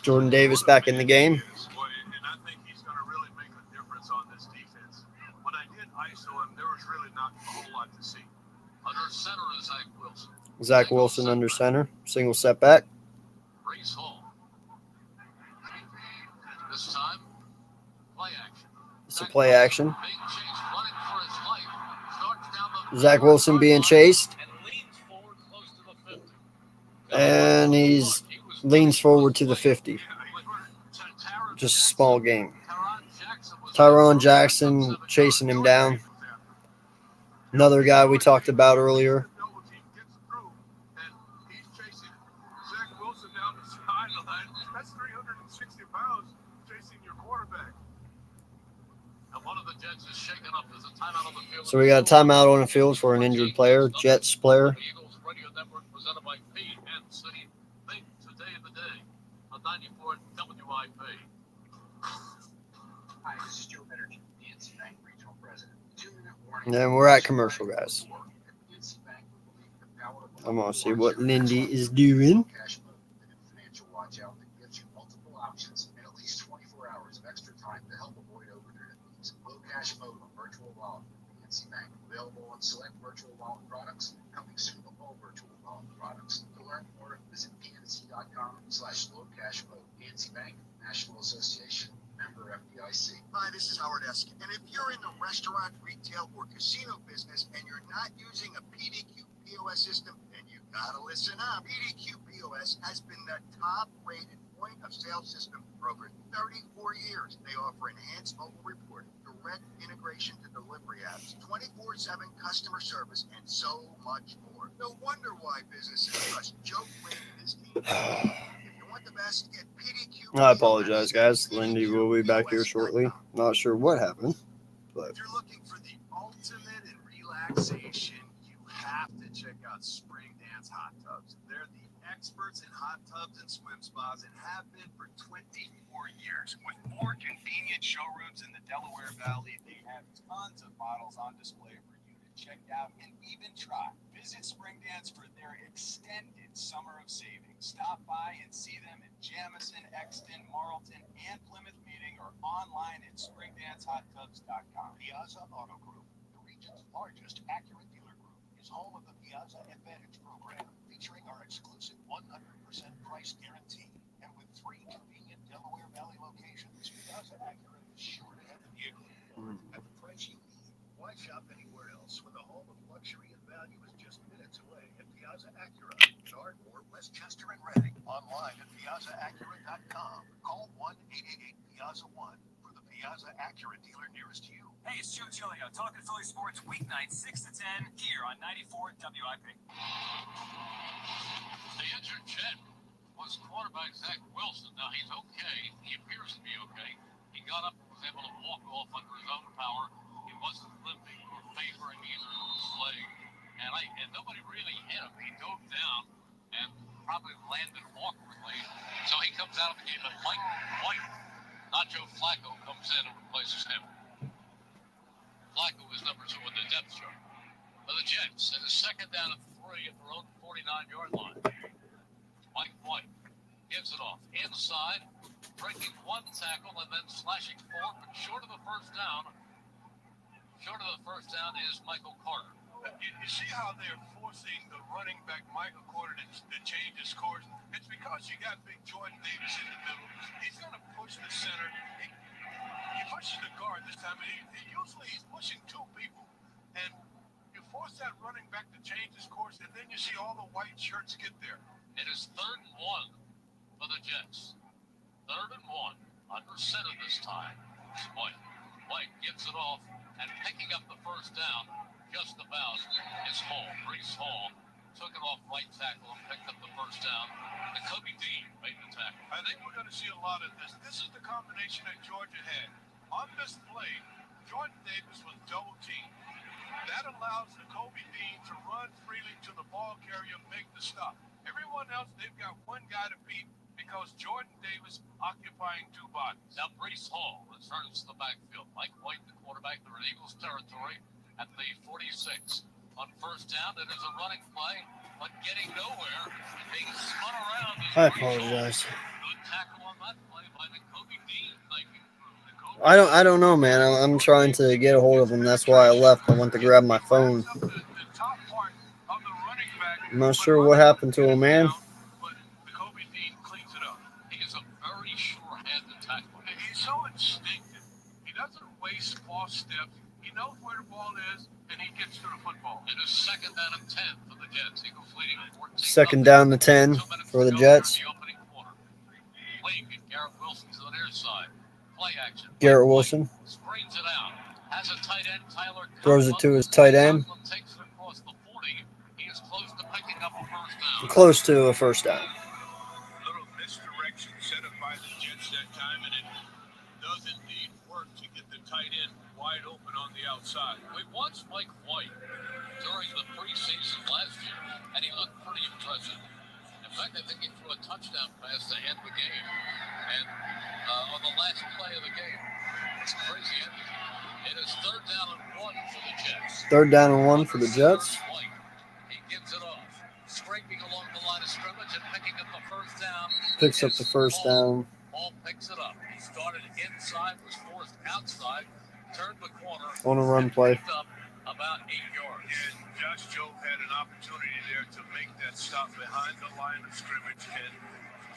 Speaker 2: Jordan Davis back in the game.
Speaker 4: And I think he's going to really make a difference on this defense. When I did ISO him, there was really not a whole lot to see.
Speaker 3: Under center is Zach Wilson.
Speaker 2: Zach Wilson under center. Single setback.
Speaker 3: Brees Hall. This time, play action.
Speaker 2: It's a play action.
Speaker 3: Big chase running for his life. Starts down the
Speaker 2: Zach Wilson being chased.
Speaker 3: and leans forward close to the 50.
Speaker 2: And he's leans forward to the 50. Just a small game. Tyron Jackson chasing him down. Another guy we talked about earlier.
Speaker 4: Double team gets through, and he's chasing Zach Wilson down the sideline. That's 360 pounds chasing your quarterback.
Speaker 3: And one of the Jets is shaken up. There's a timeout on the field.
Speaker 2: So we got a timeout on the field for an injured player, Jets player.
Speaker 3: The Eagles Radio Network presented by PNC. Think today of the day on 94 WIP.
Speaker 5: Hi, this is Joe Energy, PNC Bank Regional President. 2-minute warning.
Speaker 2: And then we're at commercial, guys. I'm going to see what Lindy is doing.
Speaker 5: Cash mode, the new financial watch out that gives you multiple options and at least 24 hours of extra time to help avoid overdraft fees. Low cash mode on virtual wallet from PNC Bank. Available on select virtual wallet products. Coming soon to all virtual wallet products. To learn more, visit pnc.com/low cash mode. PNC Bank, National Association, member FDIC.
Speaker 6: Hi, this is Howard Eskin. And if you're in the restaurant, retail, or casino business and you're not using a PDQ POS system, then you gotta listen up. PDQ POS has been the top-rated point-of-sale system for over 34 years. They offer enhanced mobile reporting, direct integration to delivery apps, 24/7 customer service, and so much more. No wonder why businesses trust Joe Quinn and his team. If you want the best, get PDQ.
Speaker 2: I apologize, guys. Lindy will be back here shortly. Not sure what happened, but
Speaker 4: If you're looking for the ultimate in relaxation, you have to check out Spring Dance Hot Tubs. They're the experts in hot tubs and swim spas and have been for 24 years. With 4 convenient showrooms in the Delaware Valley, they have tons of models on display for you to check out and even try. Visit Spring Dance for their extended summer of savings. Stop by and see them in Jamison, Exton, Marlton, and Plymouth Meeting or online at springdancehottubs.com. Piazza Auto Group, the region's largest Acura dealer group, is home of the Piazza Advantage program, featuring our exclusive 100% price guarantee. And with 3 convenient Delaware Valley locations, Piazza Acura is sure to have the vehicle at the price you need. Why shop anywhere else when the home of luxury and value is just minutes away at Piazza Acura? And our
Speaker 6: Walmart, or Westchester and Reading. Online at PiazzaAccurate.com. Call 1-888-PIAZZA-1 for the Piazza Accurate dealer nearest you.
Speaker 7: Hey, it's Joe Giglio, talking Philly sports weeknights 6 to 10 here on 94 WIP.
Speaker 3: The injured Jet was quarterback Zach Wilson. Now he's okay. He appears to be okay. He got up and was able to walk off under his own power. He wasn't limping or favoring either his leg. And nobody really hit him. He dove down and probably landed awkwardly. So he comes out of the game, and Mike White, not Joe Flacco, comes in and replaces him. Flacco is number 2 in the depth chart. For the Jets, it is second down and 3 at their own 49-yard line. Mike White gives it off inside, breaking one tackle and then slashing forward, but short of the first down. Short of the first down is Michael Carter.
Speaker 4: You see how they're forcing the running back Michael Carter to change his course? It's because you got big Jordan Davis in the middle. He's going to push the center. He pushes the guard this time. Usually he's pushing 2 people. And you force that running back to change his course, and then you see all the white shirts get there.
Speaker 3: It is 3rd and 1 for the Jets. 3rd and 1. Under center this time. It's White. White gives it off, and picking up the first down, just about, is Hall. Brees Hall took it off right tackle and picked up the first down. And Kobe Dean made the tackle.
Speaker 4: I think we're going to see a lot of this. This is the combination that Georgia had. On this play, Jordan Davis was double teamed. That allows the Kobe Dean to run freely to the ball carrier and make the stop. Everyone else, they've got one guy to beat because Jordan Davis occupying 2 bodies.
Speaker 3: Now Brees Hall returns to the backfield. Mike White, the quarterback, they're in Eagles territory at the 46. On first down, it is a running play, but getting nowhere. Being spun around.
Speaker 2: I apologize.
Speaker 3: Good tackle on that play by the Kobe Dean.
Speaker 2: I don't know, man. I'm trying to get a hold of him. That's why I left. I went to grab my phone. I'm not sure what happened to him, man.
Speaker 4: But the Kobe Dean cleans it up.
Speaker 3: He is a very sure-handed tackler.
Speaker 4: He's so instinctive. He doesn't waste false steps. He knows where the ball is, and he gets to the football.
Speaker 3: It is second down and 10 for the Jets. Eagles leading 14.
Speaker 2: Second down to 10 for the Jets.
Speaker 3: Garrett Wilson to the near side. Play action.
Speaker 2: Garrett Wilson
Speaker 3: Screens it out. Has a tight end. Tyler
Speaker 2: throws it to his tight end.
Speaker 3: Takes it across the 40. He is close to picking up a first down.
Speaker 2: Close to a first down.
Speaker 4: Little misdirection set up by the Jets that time, and it does indeed work to get the tight end wide open on the outside.
Speaker 3: We watched Mike White during the preseason last year, and he looked pretty impressive. In fact, I think he threw a touchdown pass to end the game, and on the last play of the game. It's crazy, isn't it? It is 3rd down and 1 for the Jets.
Speaker 2: 3rd down and 1 for the Jets.
Speaker 3: White, he gives it off, scraping along the line of scrimmage and picking up the first down.
Speaker 2: Picks up the first down.
Speaker 3: Ball picks it up. He started inside, was forced outside, turned the corner.
Speaker 2: On a run play.
Speaker 3: Picked up about 8 yards.
Speaker 4: And Josh Jobe had an opportunity there to make that stop behind the line of scrimmage and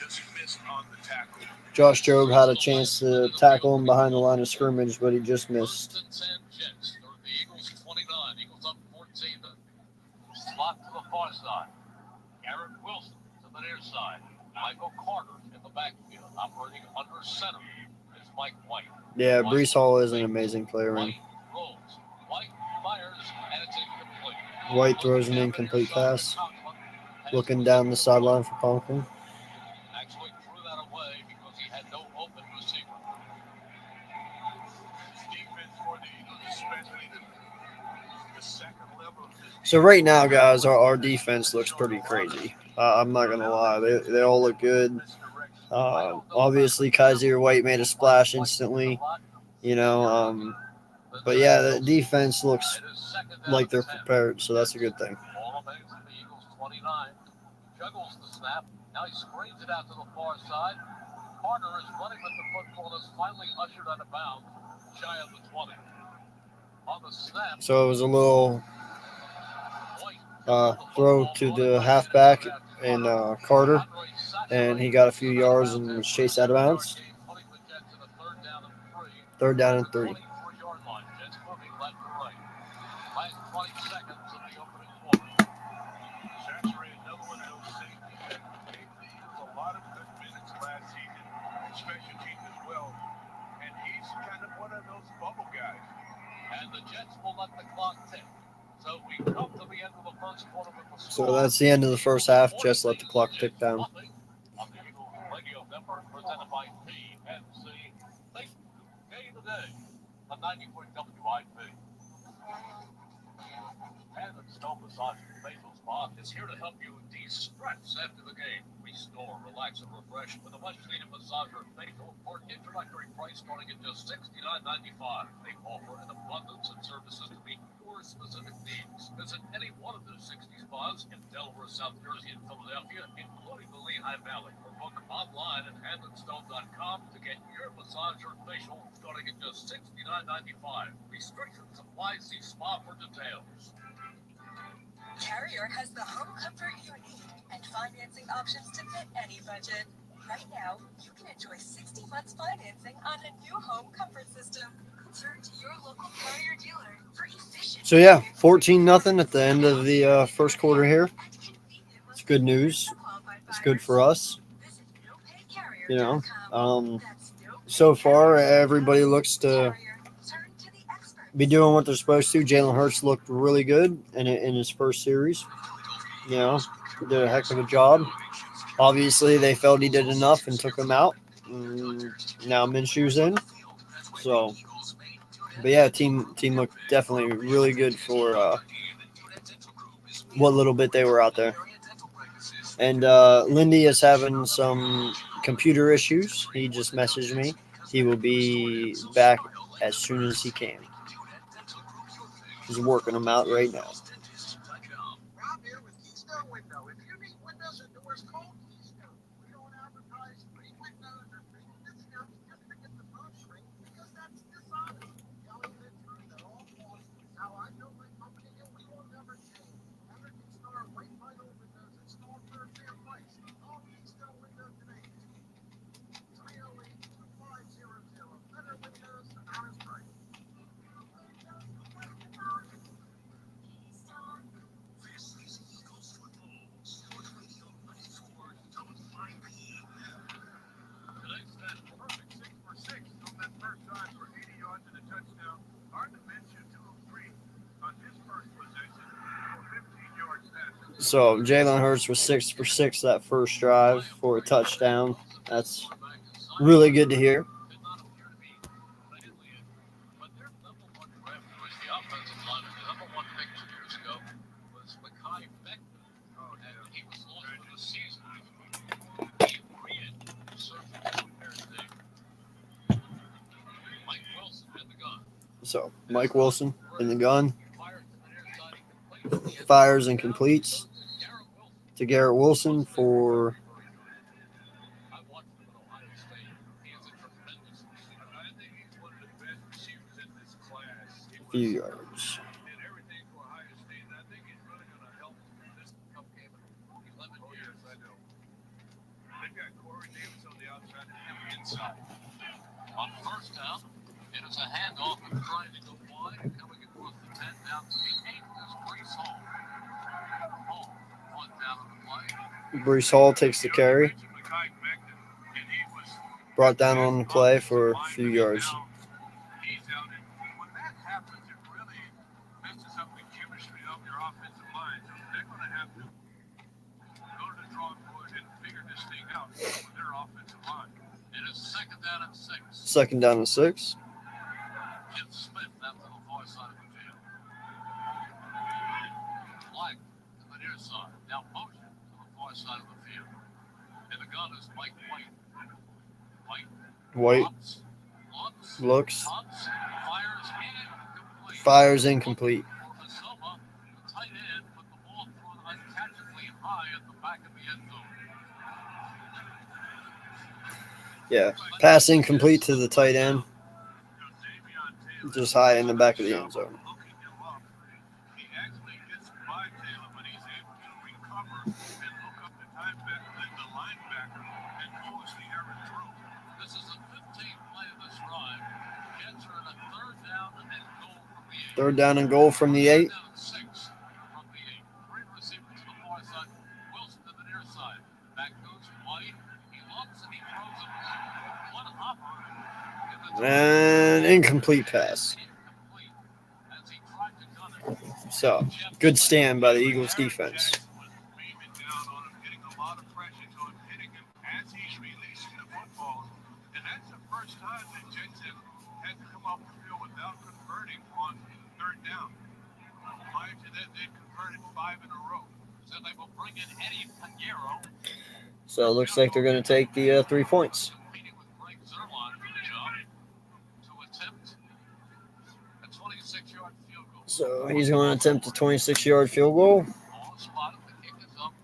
Speaker 4: just missed on the tackle.
Speaker 2: Josh Jobe had a chance to tackle him behind the line of scrimmage, but he just missed.
Speaker 3: 1st and 10 Jets. They're the Eagles 29. Eagles up 14. Slot to the far side. Garrett Wilson to the near side. Michael Carter in the backfield. Operating under center is Mike White.
Speaker 2: Yeah, Brees Hall is an amazing player.
Speaker 3: White rolls. White fires, and it's incomplete.
Speaker 2: White throws an incomplete pass. Looking down the sideline for Conklin.
Speaker 3: Actually threw that away because he had no open receiver.
Speaker 4: Defense for the Eagles, especially the second level of this.
Speaker 2: So right now, guys, our defense looks pretty crazy. I'm not going to lie. They all look good. Obviously, Kaiser White made a splash instantly. But yeah, the defense looks like they're prepared, so that's a good thing.
Speaker 3: Ball remains in the Eagles 29. Juggles the snap. Now he screens it out to the far side. Carter is running with the football and is finally ushered out of bounds, shy of the 20. On the snap.
Speaker 2: So it was a little throw to the halfback and Carter, and he got a few yards and was chased out of bounds. 3rd down and 3. So that's the end of the first half. Just let the clock tick down.
Speaker 3: Radio Network presented by PNC. Game of the day on 90.0 WIP. And the Stone Massage Facial Spa is here to help you de-stress after the game. Restore, relax, and refresh with a much-needed massager facial for an introductory price starting at just $69.95. They offer an abundance of services to meet your specific needs. Visit any one of their 60 spas in Delaware, South Jersey, and Philadelphia, including the Lehigh Valley. Or book online at handandstone.com to get your massager facial starting at just $69.95. Restrictions apply. See spa for details.
Speaker 8: Carrier has the home comfort you need and financing options to fit any budget. Right now, you can enjoy 60 months financing on a new home comfort system. Turn to your local Carrier dealer for efficient.
Speaker 2: So yeah, 14-0 at the end of the first quarter here. It's good news. It's good for us. You know, so far everybody looks to be doing what they're supposed to. Jalen Hurts looked really good in his first series. You know, did a heck of a job. Obviously, they felt he did enough and took him out. Now Minshew's in. So, but yeah, team looked definitely really good for what little bit they were out there. And Lindy is having some computer issues. He just messaged me. He will be back as soon as he can. He's working them out right now.
Speaker 6: Rob here with Keystone Window. If you need windows and doors, call Keystone. We don't advertise free windows or free discounts just to get the phone screen because that's dishonest. Telling the truth at all costs is how I know my company and we will never change. American Star white vinyl windows installed for a fair price. Call Keystone Window today. 308-2500. Better windows, honest price.
Speaker 3: Today's stat perfect 6 for 6 on that first drive for 80 yards and a touchdown. Hard to mention 2 of 3 on his first possession for 15 yards pass.
Speaker 2: So Jalen Hurts was 6 for 6 that first drive for a touchdown. That's really good to hear.
Speaker 3: Did not appear to be badly injured, but their number one draft choice, the offensive line, the number one pick 2 years ago was Mekhi Becton. And he was lost for the season. He re-injured surgery to repair his knee. Mike Wilson had the gun.
Speaker 2: So Mike Wilson in the gun,
Speaker 3: Fires to the near side, he completes.
Speaker 2: fires and completes
Speaker 3: Garrett Wilson.
Speaker 2: to Garrett Wilson for
Speaker 3: I watched him at Ohio State. He is a tremendous receiver. I think he's one of the best receivers in this class.
Speaker 2: a few yards.
Speaker 3: Did everything for Ohio State, and I think he's really going to help this cup game in 11 years. I know. They've got Corey Davis on the outside and him inside. On first down, it is a handoff and trying to go wide, coming across the 10 down to the 8 is Brees Hall. Hall, one down on the play.
Speaker 2: Brees Hall takes the carry, brought down on the play for a few yards.
Speaker 3: He's out, and when that happens, it really messes up the chemistry of your offensive line. So they're going to have to go to the drawing board and figure this thing out with their offensive line. It is second down and 6.
Speaker 2: Second down and 6.
Speaker 3: Jim Smith down to the far side of the field. Black to the near side. Now motion to the far side of the field. And the gun is Mike White.
Speaker 2: White looks,
Speaker 3: Looks,
Speaker 2: fires incomplete.
Speaker 3: Masoma, the tight end, put the ball thrown uncatchably high at the back of the end zone.
Speaker 2: Yeah, pass incomplete to the tight end, just high in the back of the end zone.
Speaker 3: He actually gets by Taylor, but he's able to recover and look up the linebacker and force the error through. This is a 15th play of this drive. Jets are in a third down and goal from the 8.
Speaker 2: Third down and goal from the 8.
Speaker 3: Down and 6 from the 8. 3 receivers to the far side. Wilson to the near side. Back goes White. He looks and he throws it. One hopper.
Speaker 2: And incomplete pass.
Speaker 3: Incomplete as he tried to gun it.
Speaker 2: So, good stand by the Eagles defense.
Speaker 4: lot of pressure to him, hitting him as he's releasing the football. And that's the first time that Jensen had to come off the field without converting on third down. Prior to that, they converted 5 in a row.
Speaker 3: So they will bring in Eddie Pinheiro.
Speaker 2: So it looks like they're going to take the 3 points.
Speaker 3: Competing with Greg Zerline for the job to attempt a 26-yard field goal.
Speaker 2: So he's going to attempt a 26-yard field goal.
Speaker 3: Ball is spotted, the kick is up,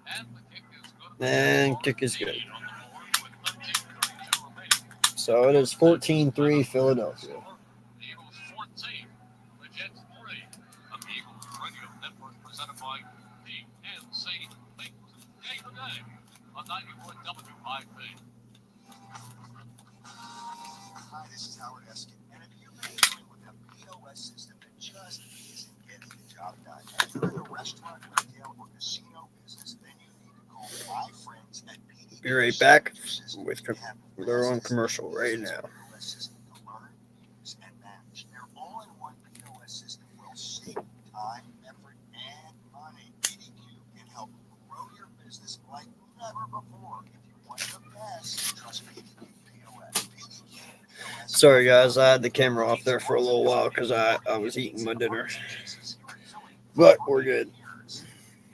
Speaker 3: and the kick is good.
Speaker 2: And kick is good.
Speaker 3: On the board with 13:32 remaining.
Speaker 2: So it is 14-3 Philadelphia.
Speaker 3: The Eagles 14, the Jets 3. Of the Eagles Radio Network presented by PNC. Day to day on 91 WIP.
Speaker 6: Hi, this is Howard Eskin. And if you've been dealing with a POS system that just isn't getting the job done, and you're in a restaurant, retail, or casino business, then you need to call my friends at PD.
Speaker 2: Be right back with our own commercial right now.
Speaker 6: POS system to learn, use, and manage. Their all-in-one POS system will save time, effort, and money. PDQ can help grow your business like never before. If you want the best, trust PDQ POS. PDQ POS.
Speaker 2: Sorry, guys. I had the camera off there for a little while because I was eating my dinner. But we're good.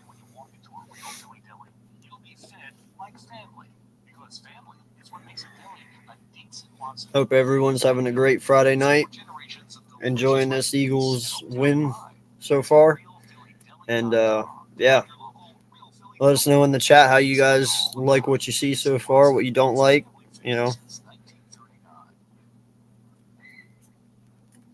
Speaker 7: When you walk into a real Philly deli, you'll be fed like family. Because family is what makes a deli a decent monster.
Speaker 2: Hope everyone's having a great Friday night.
Speaker 7: Generations of delicious
Speaker 2: Enjoying this
Speaker 7: breakfasts
Speaker 2: Eagles
Speaker 7: built to
Speaker 2: win
Speaker 7: thrive.
Speaker 2: so far.
Speaker 7: Real Philly deli
Speaker 2: And,
Speaker 7: dot-com.
Speaker 2: yeah.
Speaker 7: Your local Real Philly
Speaker 2: Let us know in the chat how you guys like what you see so far, what you don't like, you know.
Speaker 7: Since 1939.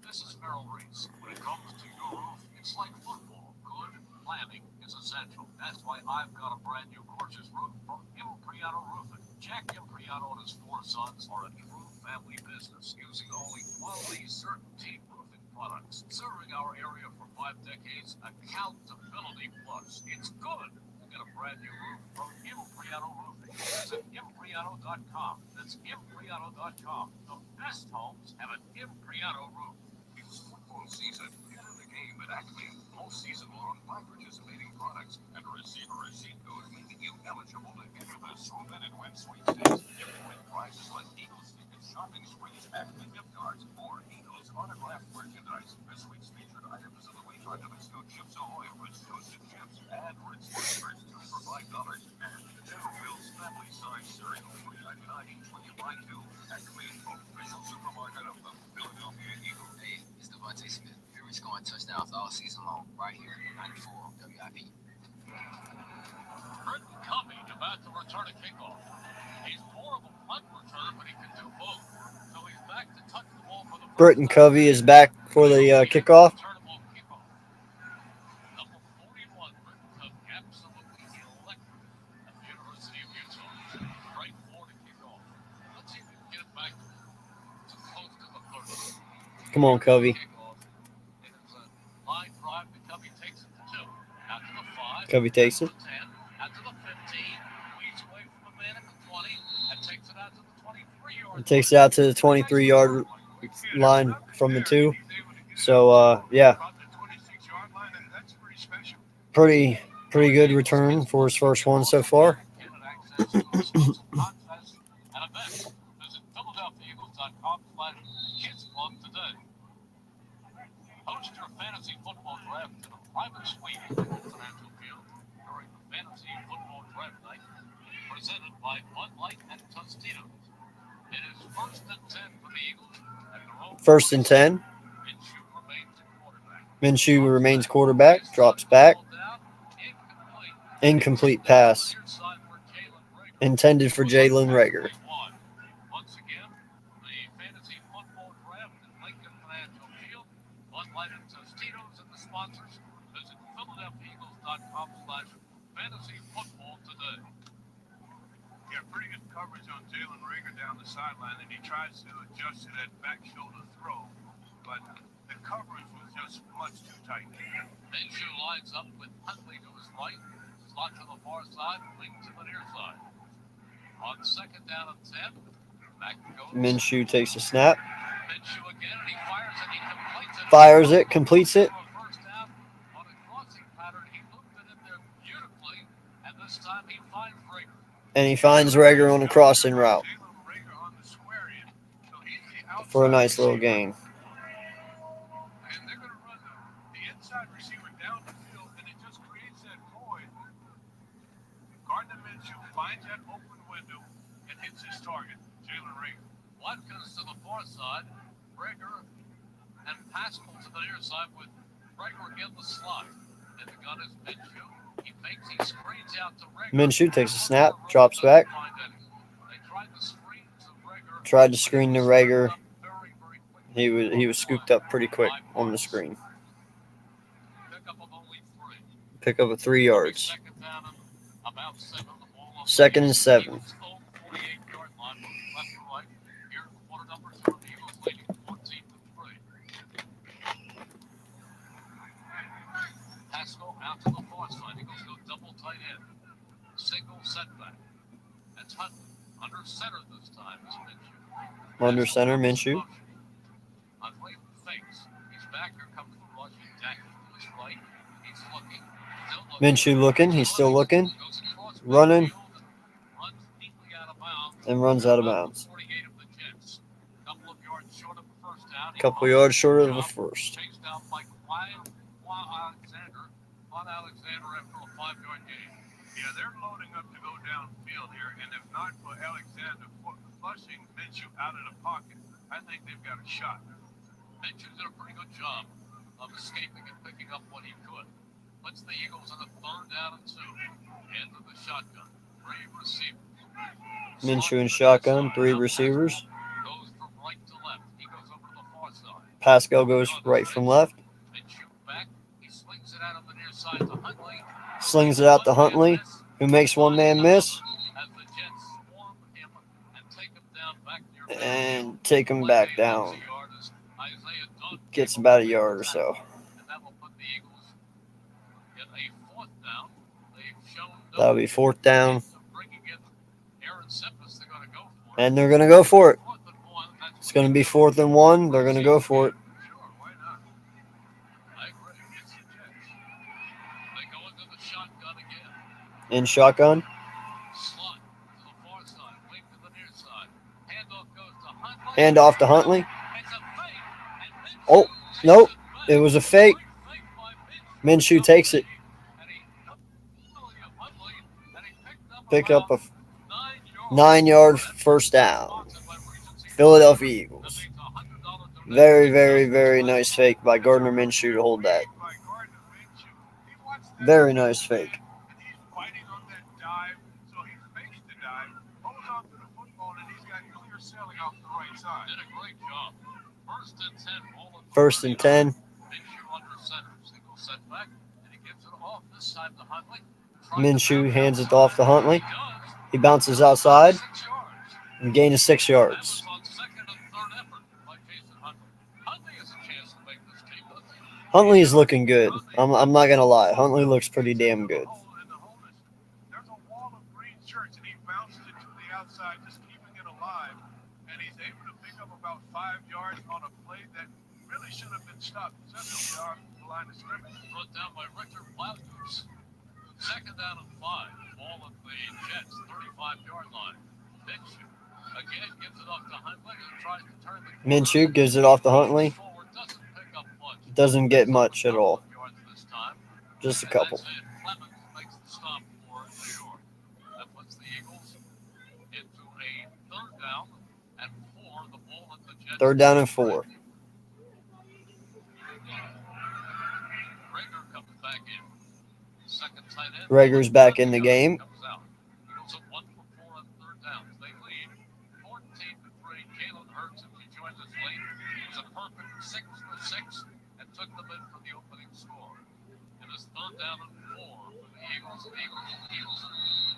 Speaker 7: This is Merrill Reese. When it comes to your roof, it's like football. Good planning is essential. That's why I've got a brand new gorgeous roof from Impriato Roofing. Jack Impriato and his 4 sons are a true family business using only quality certainty roofing products. Serving our area for 5 decades, accountability plus. It's good to get a brand new roof from Impriato Roofing. Visit Impriato.com. That's Impriato.com. The best homes have an Impriato roof. It's football season. Enter the game at Acme. All season long, buy participating products and receive a receipt code making you eligible to enter the Swoop In and Win sweepstakes. You can win prizes like Eagles tickets, shopping sprees, Acme gift cards, or Eagles autographed merchandise. This week's featured items of the week are Tabasco Chips Ahoy, Ritz Toasted Chips, and Ritz Wafers, 2 for $5. And General Mills Family Size Cereal, $3.99 each when you buy 2. Acme, official supermarket of the Philadelphia Eagles.
Speaker 9: Hey, it's Devontae Smith. Here we scoring touchdowns all season long, right here at 94 WIP.
Speaker 3: Britton Covey about to return a kickoff. He's more of a punt returner, but he can do both. So he's back to touch the ball for the first
Speaker 2: Britton
Speaker 3: time.
Speaker 2: Covey is back for the kickoff.
Speaker 3: Returnable kickoff. Number 41, Britton Covey, absolutely electric at the University of Utah. Right for the kickoff. Let's see if we can get it back to close to the 30.
Speaker 2: Come on, Covey.
Speaker 3: Kickoff. It is a line drive that Covey takes it to 2. Out to the 5.
Speaker 2: Covey takes it.
Speaker 3: 10, out to the 15, weeds away from the man at the 20, and takes it out to the 23-yard
Speaker 2: It takes it out to the 23-yard line from the 2. So, yeah,
Speaker 4: From the 26-yard line, and that's pretty special.
Speaker 2: pretty good return for his first one so far.
Speaker 3: Host your fantasy football draft in a private suite at Financial Field during the Fantasy Football Draft Night, presented by Bud Light and Tostitos. It is 1st and 10 for the Eagles at their own
Speaker 2: 1st and 10.
Speaker 3: Minshew remains the quarterback.
Speaker 2: Minshew remains quarterback, drops back. Incomplete pass intended for Jalen Rager.
Speaker 3: Once again, the fantasy football draft at Lincoln Financial Field. Bud Light and Tostitos and the sponsors. Visit PhiladelphiaEagles.com/fantasy football today.
Speaker 4: Yeah, pretty good coverage on Jalen Rager down the sideline, and he tries to adjust to that back shoulder throw, but the coverage was just much too tight.
Speaker 3: Minshew lines up with Huntley to his right, slot to the far side, wing to the near side. On 2nd down and 10, back goes
Speaker 2: Minshew takes a snap,
Speaker 3: Minshew again, and he fires and he completes it.
Speaker 2: fires it, completes it.
Speaker 3: For a first down on a crossing pattern, he looped it in there beautifully, and this time he He finds Rager.
Speaker 2: And he finds Rager on the crossing route
Speaker 3: Jalen Rager on the square end. So he's the
Speaker 2: for a
Speaker 3: outside
Speaker 2: nice little
Speaker 3: receiver.
Speaker 2: gain.
Speaker 3: And they're going to run the inside receiver down the field, and it just creates that void. Gardner Minshew finds that open window and hits his target, Jalen Rager. Watkins to the far side, Rager and Pascal to the near side with Rager in the slot. And the gun is Minshew. He fakes, he screens out to Rager.
Speaker 2: Minshew takes a snap, drops back.
Speaker 3: They tried to screen to Rager.
Speaker 2: Tried to screen to Rager. He was scooped up pretty quick on the screen.
Speaker 3: Pickup of only 3.
Speaker 2: Pick up a 3 yards.
Speaker 3: Second down and about 7. The ball on
Speaker 2: 2nd and 7.
Speaker 3: Eagles' own 48-yard line, left to right. Here in quarter number 2, the Eagles leading 14-3. Pascal out to the far side. Eagles go double tight end. Single setback. That's Hutton. Under center this time is Minshew.
Speaker 2: Under center, Minshew.
Speaker 3: Huntley fakes. He's back. Here comes the rushing tackle to his right. He's looking. Still looking.
Speaker 2: Minshew looking. He's still looking.
Speaker 3: Goes across
Speaker 2: Running.
Speaker 3: midfield and runs neatly out of bounds.
Speaker 2: And runs out of bounds.
Speaker 3: 48 of the Jets. Couple of yards short of the first down.
Speaker 2: Couple yards short of the first.
Speaker 3: Chased down by Juan Alexander. Juan Alexander after a 5-yard gain. Yeah, they're loading up to go downfield here, and if not for Alexander flushing Minshew out of the pocket, I think they've got a shot. Minshew did a pretty good job of escaping and picking up what he could. Puts the Eagles on a 3rd down and 2. End of the shotgun. 3 receivers.
Speaker 2: Minshew and shotgun, 3 receivers.
Speaker 3: Goes from right to left. He goes over to the far side.
Speaker 2: Pascal goes right from left.
Speaker 3: Minshew back. He slings it out on the near side to Huntley.
Speaker 2: Slings it out to Huntley, who makes one man miss.
Speaker 3: As the Jets swarm him and take him down back near
Speaker 2: And take him back down.
Speaker 3: Isaiah Dunn
Speaker 2: Gets about a yard or so.
Speaker 3: and that will put the Eagles in a 4th down. They've shown no
Speaker 2: That'll be 4th down.
Speaker 3: bringing in Aaron Cephas. They're going to go for it.
Speaker 2: And they're going to go for it.
Speaker 3: 4th and 1. That's
Speaker 2: It's going to be 4th and 1. They're going to go for it.
Speaker 3: Sure, why not? I agree. It's the Jets. They go into the shotgun again.
Speaker 2: In shotgun.
Speaker 3: Slot to the far side, wing to the near side. Handoff goes to Huntley.
Speaker 2: Hand off to Huntley.
Speaker 3: It's a fake. And Minshew
Speaker 2: Oh, nope.
Speaker 3: takes
Speaker 2: It was a fake.
Speaker 3: Fake by Minshew.
Speaker 2: Minshew takes it.
Speaker 3: And he Huntley, and he
Speaker 2: Pick up a
Speaker 3: 9
Speaker 2: 9-yard first down. Philadelphia Eagles. Very, very, very nice fake by Gardner Minshew to hold that. Very nice fake.
Speaker 3: And he's fighting on that dive, so he fakes the dive, holds on to the football, and he's got clear sailing off the right side. Did a great job. 1st and 10. Ball at the
Speaker 2: 1st and 10.
Speaker 3: Minshew under center, single setback, and he gives it off this time to Huntley.
Speaker 2: Minshew hands it off to Huntley.
Speaker 3: He does.
Speaker 2: He bounces outside
Speaker 3: 6 yards.
Speaker 2: and gain of 6
Speaker 3: That
Speaker 2: yards.
Speaker 3: was on 2nd and 3rd effort by Jason Huntley. Huntley has a chance to make this team, doesn't he?
Speaker 2: Huntley is looking good. I'm not going to lie. Huntley looks pretty damn good.
Speaker 3: There's a wall of green shirts, and he bounces it to the outside, just keeping it alive. And he's able to pick up about 5 yards on a play that really should have been stopped. 7 yards from the line of scrimmage. Brought down by Richard Blaukus. 2nd down and 5. Ball at the Jets, 35-yard line. Minshew again gives it off to Huntley. He tries to turn the corner.
Speaker 2: Minshew gives it off to Huntley.
Speaker 3: Forward, doesn't pick up much.
Speaker 2: Doesn't get much at all.
Speaker 3: Yards this time.
Speaker 2: Just a couple.
Speaker 3: And Clemens makes the stop for New York. That puts the Eagles into a 3rd down and 4. The ball at the Jets.
Speaker 2: 3rd down and 4.
Speaker 3: Rager comes back in. 2nd tight end.
Speaker 2: Rager's back in the game.
Speaker 3: Comes out. Eagles at 1 for 4 on 3rd downs. They lead 14-3. Jalen Hurts, if you joined us late, was a perfect 6 for 6 and took them in for the opening score. It is 3rd down and 4 for the Eagles. Eagles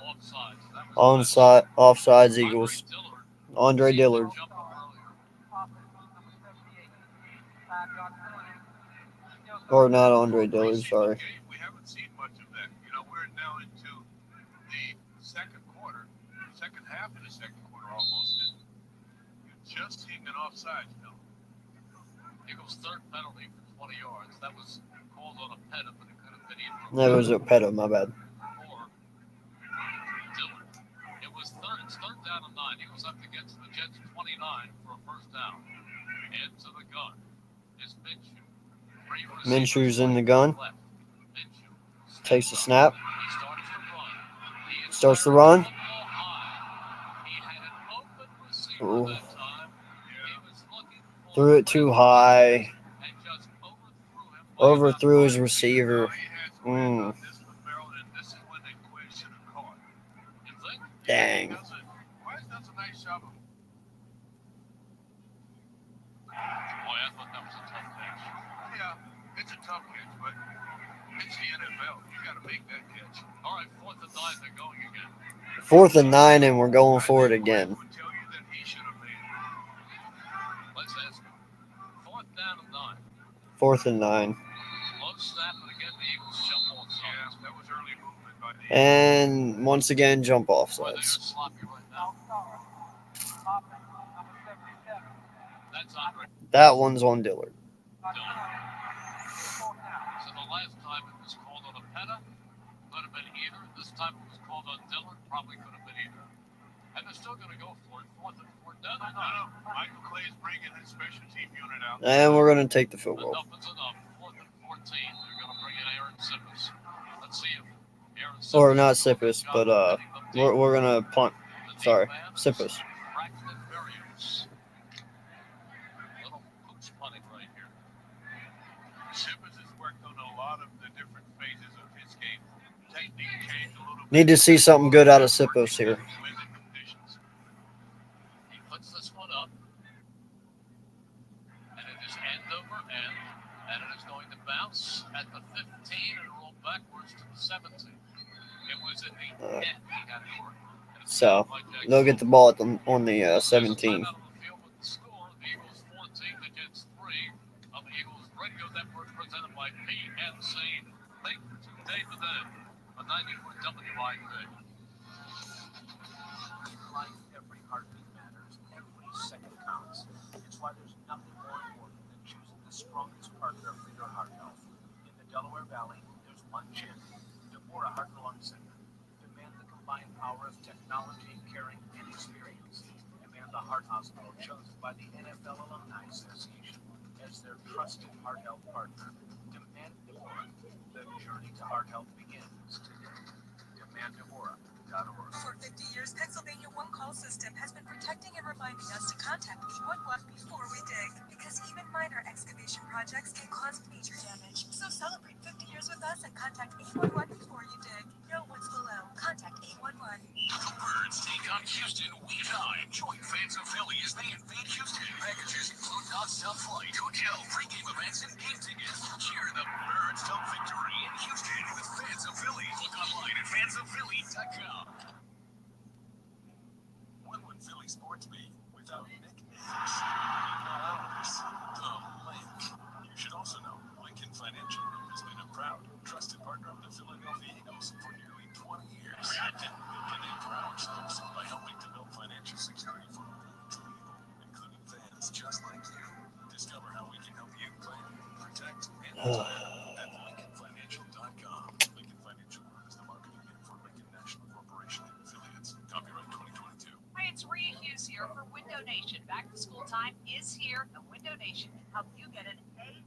Speaker 3: offsides. That was
Speaker 2: Offsides Eagles. Andre Dillard.
Speaker 3: Jump earlier.
Speaker 2: Or not Andre Dillard, sorry.
Speaker 3: We haven't seen much of that. You know, we're now into the 2nd quarter, 2nd half of the 2nd quarter almost, and you're just seeing an offside penalty. Eagles' 3rd penalty for 20 yards. That was called on a peta, but it could have been either.
Speaker 2: That was a pedo, my bad.
Speaker 3: Or down and 9. Eagles have to get to the Jets 29 for a first down. Into the gun is Minshew.
Speaker 2: Minshew's in the gun. Takes the snap. Starts the run. Ooh. Threw it too high. Overthrew his receiver. Dang.
Speaker 3: It's a tough catch, but it's the NFL. You got to make that catch. All right, 4th and 9, they're going again.
Speaker 2: 4th and 9, and we're going for it again.
Speaker 3: Let's ask him. 4th down and 9.
Speaker 2: 4th and 9.
Speaker 3: Low snap, and again the Eagles jump off sides. Yeah, that was early movement by the Eagles.
Speaker 2: And once again, jump off
Speaker 3: They're
Speaker 2: sides.
Speaker 3: sloppy right now. That's Andre.
Speaker 2: That one's on Dillard.
Speaker 3: So the last time it was called on a Petta, could have been either. This time it was called on Dillard, probably could have been either. And they're still going to go for it. 4th and 4 down. No. Michael Clay's bringing his special team unit out.
Speaker 2: And we're going to take the field goal.
Speaker 3: Enough is enough. 4th and 14. They're going to bring in Aaron Sippers. Let's see if Aaron Sippers.
Speaker 2: Or not Sippus, but we're going to punt. Sorry, Sippus.
Speaker 3: Little pooch punting right here. Sippers has worked on a lot of the different phases of his game. Technique changed a little bit.
Speaker 2: Need to see something good out of Sippus here.
Speaker 3: He puts this one up. And it is end over end. And it is going to bounce at the 15 and roll backwards to the 17. It was in the net. He got it work.
Speaker 2: So they'll get the ball at on the 17.
Speaker 3: The Eagles 14, the Jets 3 on the Eagles Radio Network presented by PNC. Late day today, a 94 WIP.
Speaker 5: In life, every heartbeat matters. Every second counts. It's why there's nothing more important than choosing the strongest partner for your heart health. In the Delaware Valley, there's one gym, Deborah Heart and Lung Center. Demand the combined power of technology, caring, and experience. Demand the Heart Hospital, chosen by the NFL Alumni Association as their trusted heart health partner. Demand Deborah. The journey to heart health begins today. DemandDeborah.org.
Speaker 8: For 50 years, Pennsylvania One Call System has been protecting and reminding us to contact 811 before we dig, because even minor excavation projects can cause major damage. So celebrate 50 years with us and contact 811 before you dig. Know what's below. Contact 811.
Speaker 7: The Birds take on Houston week 9. Join fans of Philly as they invade Houston. Packages include non-stop flight, hotel, pregame events, and game tickets. Cheer the Birds to victory in Houston with fans of Philly. Look online at fansofphilly.com. What would Philly sports be without nicknames? The Link. You should also know Lincoln Financial Group has been a proud, trusted partner of the Philadelphia Eagles for nearly 20 years. Lincoln and proud ourselves by helping to build financial security for millions of people, including fans just like you. Discover how we can help you plan, protect, and retire at LincolnFinancial.com. Lincoln Financial Group is the marketing name for Lincoln National Corporation and affiliates. Copyright 2022.
Speaker 10: Hi, it's Rhea Hughes here for Window Nation. Back to school time is here, and Window Nation can help you get an A+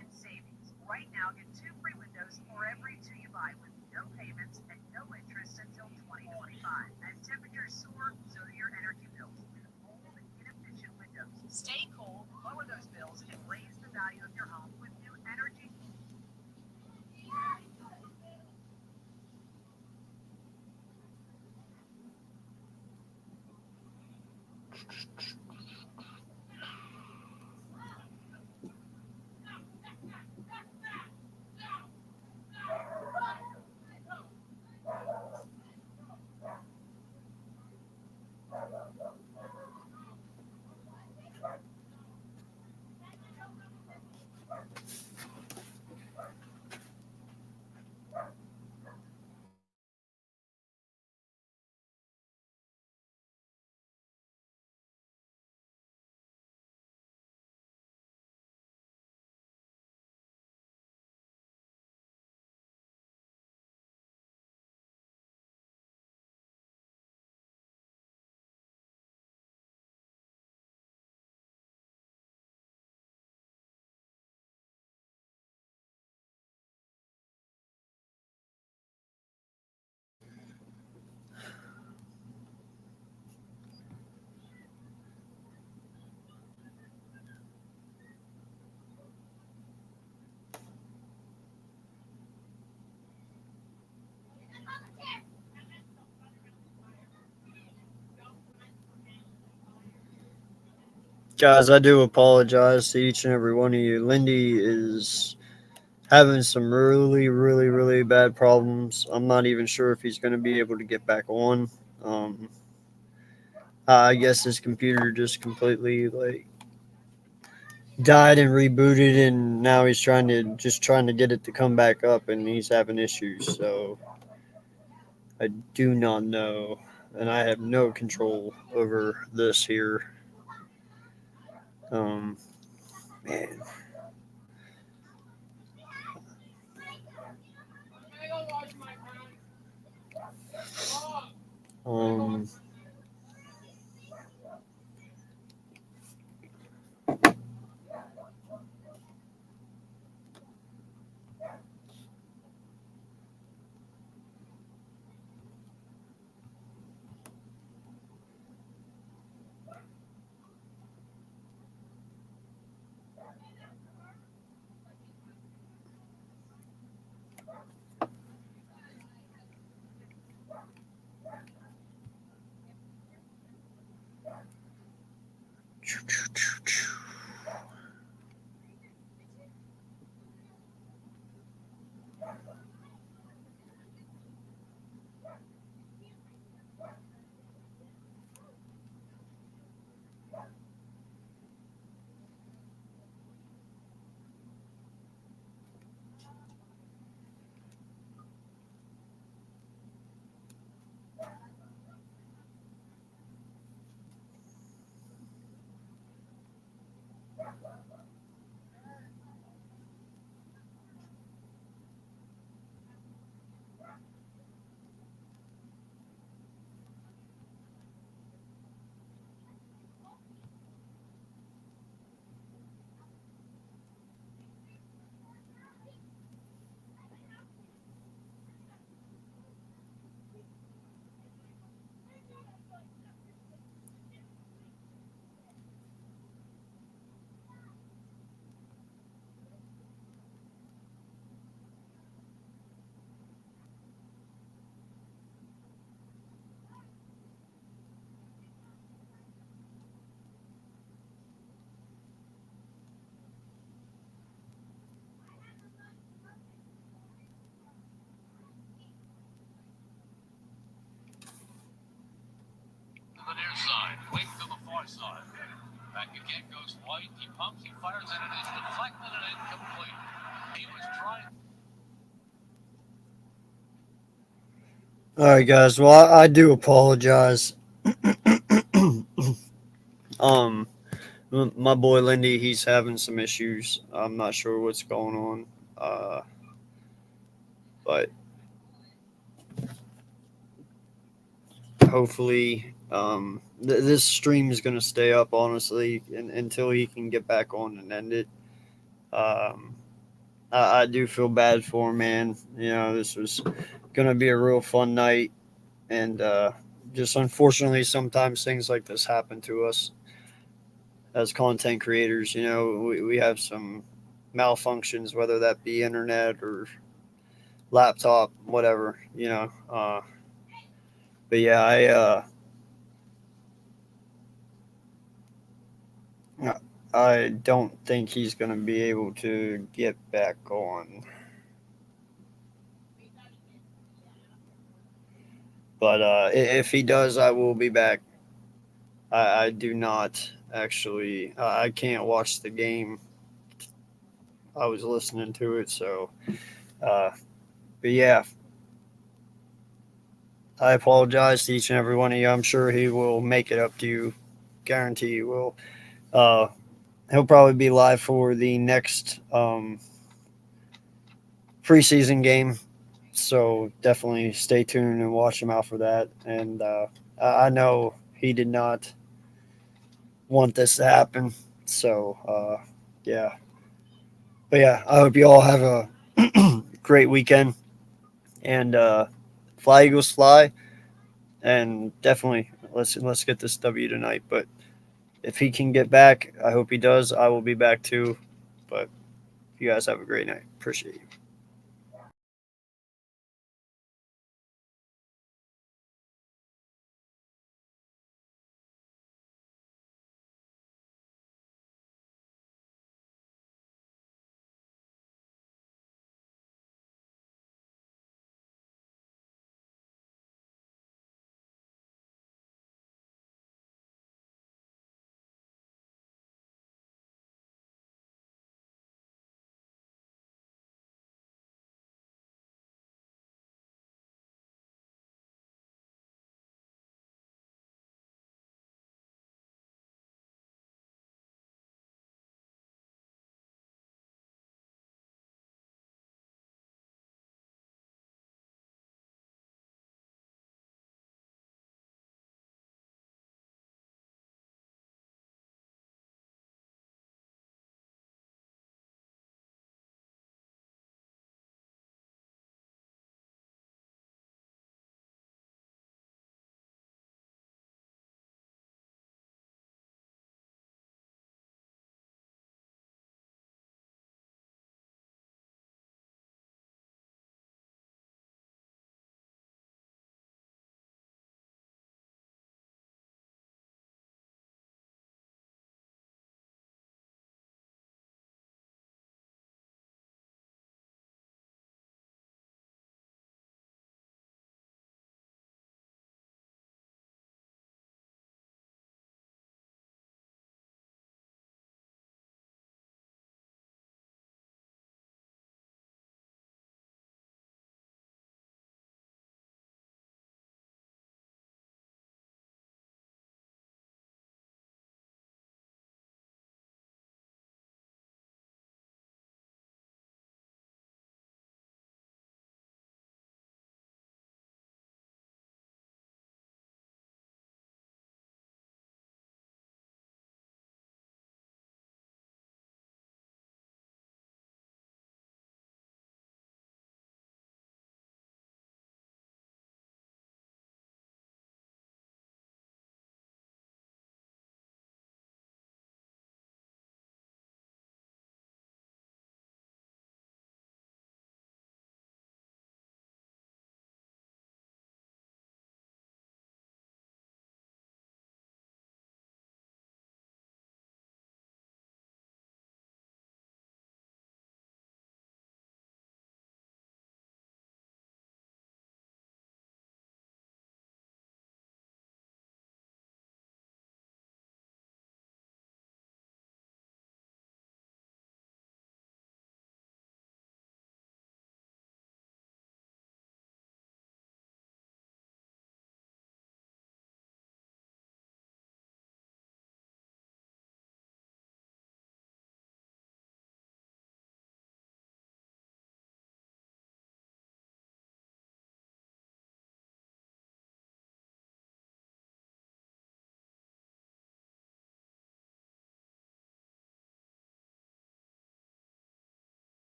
Speaker 10: in savings. Right now, get 2 free windows for every 2 you buy with no payments and no interest until 2025. As temperatures soar, so do your energy bills. With old, inefficient windows. Stay cool, lower those bills, and raise the value of your home with new energy.
Speaker 2: Guys, I do apologize to each and every one of you. Lindy is having some really, really, really bad problems. I'm not even sure if he's going to be able to get back on. I guess his computer just completely died and rebooted, and now he's trying to get it to come back up, and he's having issues. So I do not know, and I have no control over this here. Man. Um.
Speaker 3: To the near side, wing to the far side. Back again goes White. He pumps, he fires, and it is deflected and incomplete. He was trying.
Speaker 2: All right, guys. Well, I do apologize. My boy Lindy, he's having some issues. I'm not sure what's going on. But hopefully, this stream is going to stay up, honestly, until he can get back on and end it. I do feel bad for him, man. You know, this was going to be a real fun night. And just unfortunately, sometimes things like this happen to us as content creators. You know, we have some malfunctions, whether that be internet or laptop, whatever, you know. But yeah, I don't think he's going to be able to get back on. But if he does, I will be back. I do not actually. I can't watch the game. I was listening to it, so. But yeah, I apologize to each and every one of you. I'm sure he will make it up to you. Guarantee he will. He'll probably be live for the next preseason game. So definitely stay tuned and watch him out for that. And I know he did not want this to happen. So, yeah. But yeah, I hope you all have a great weekend. And fly, Eagles, fly. And definitely let's get this W tonight. But if he can get back, I hope he does. I will be back too. But you guys have a great night. Appreciate you.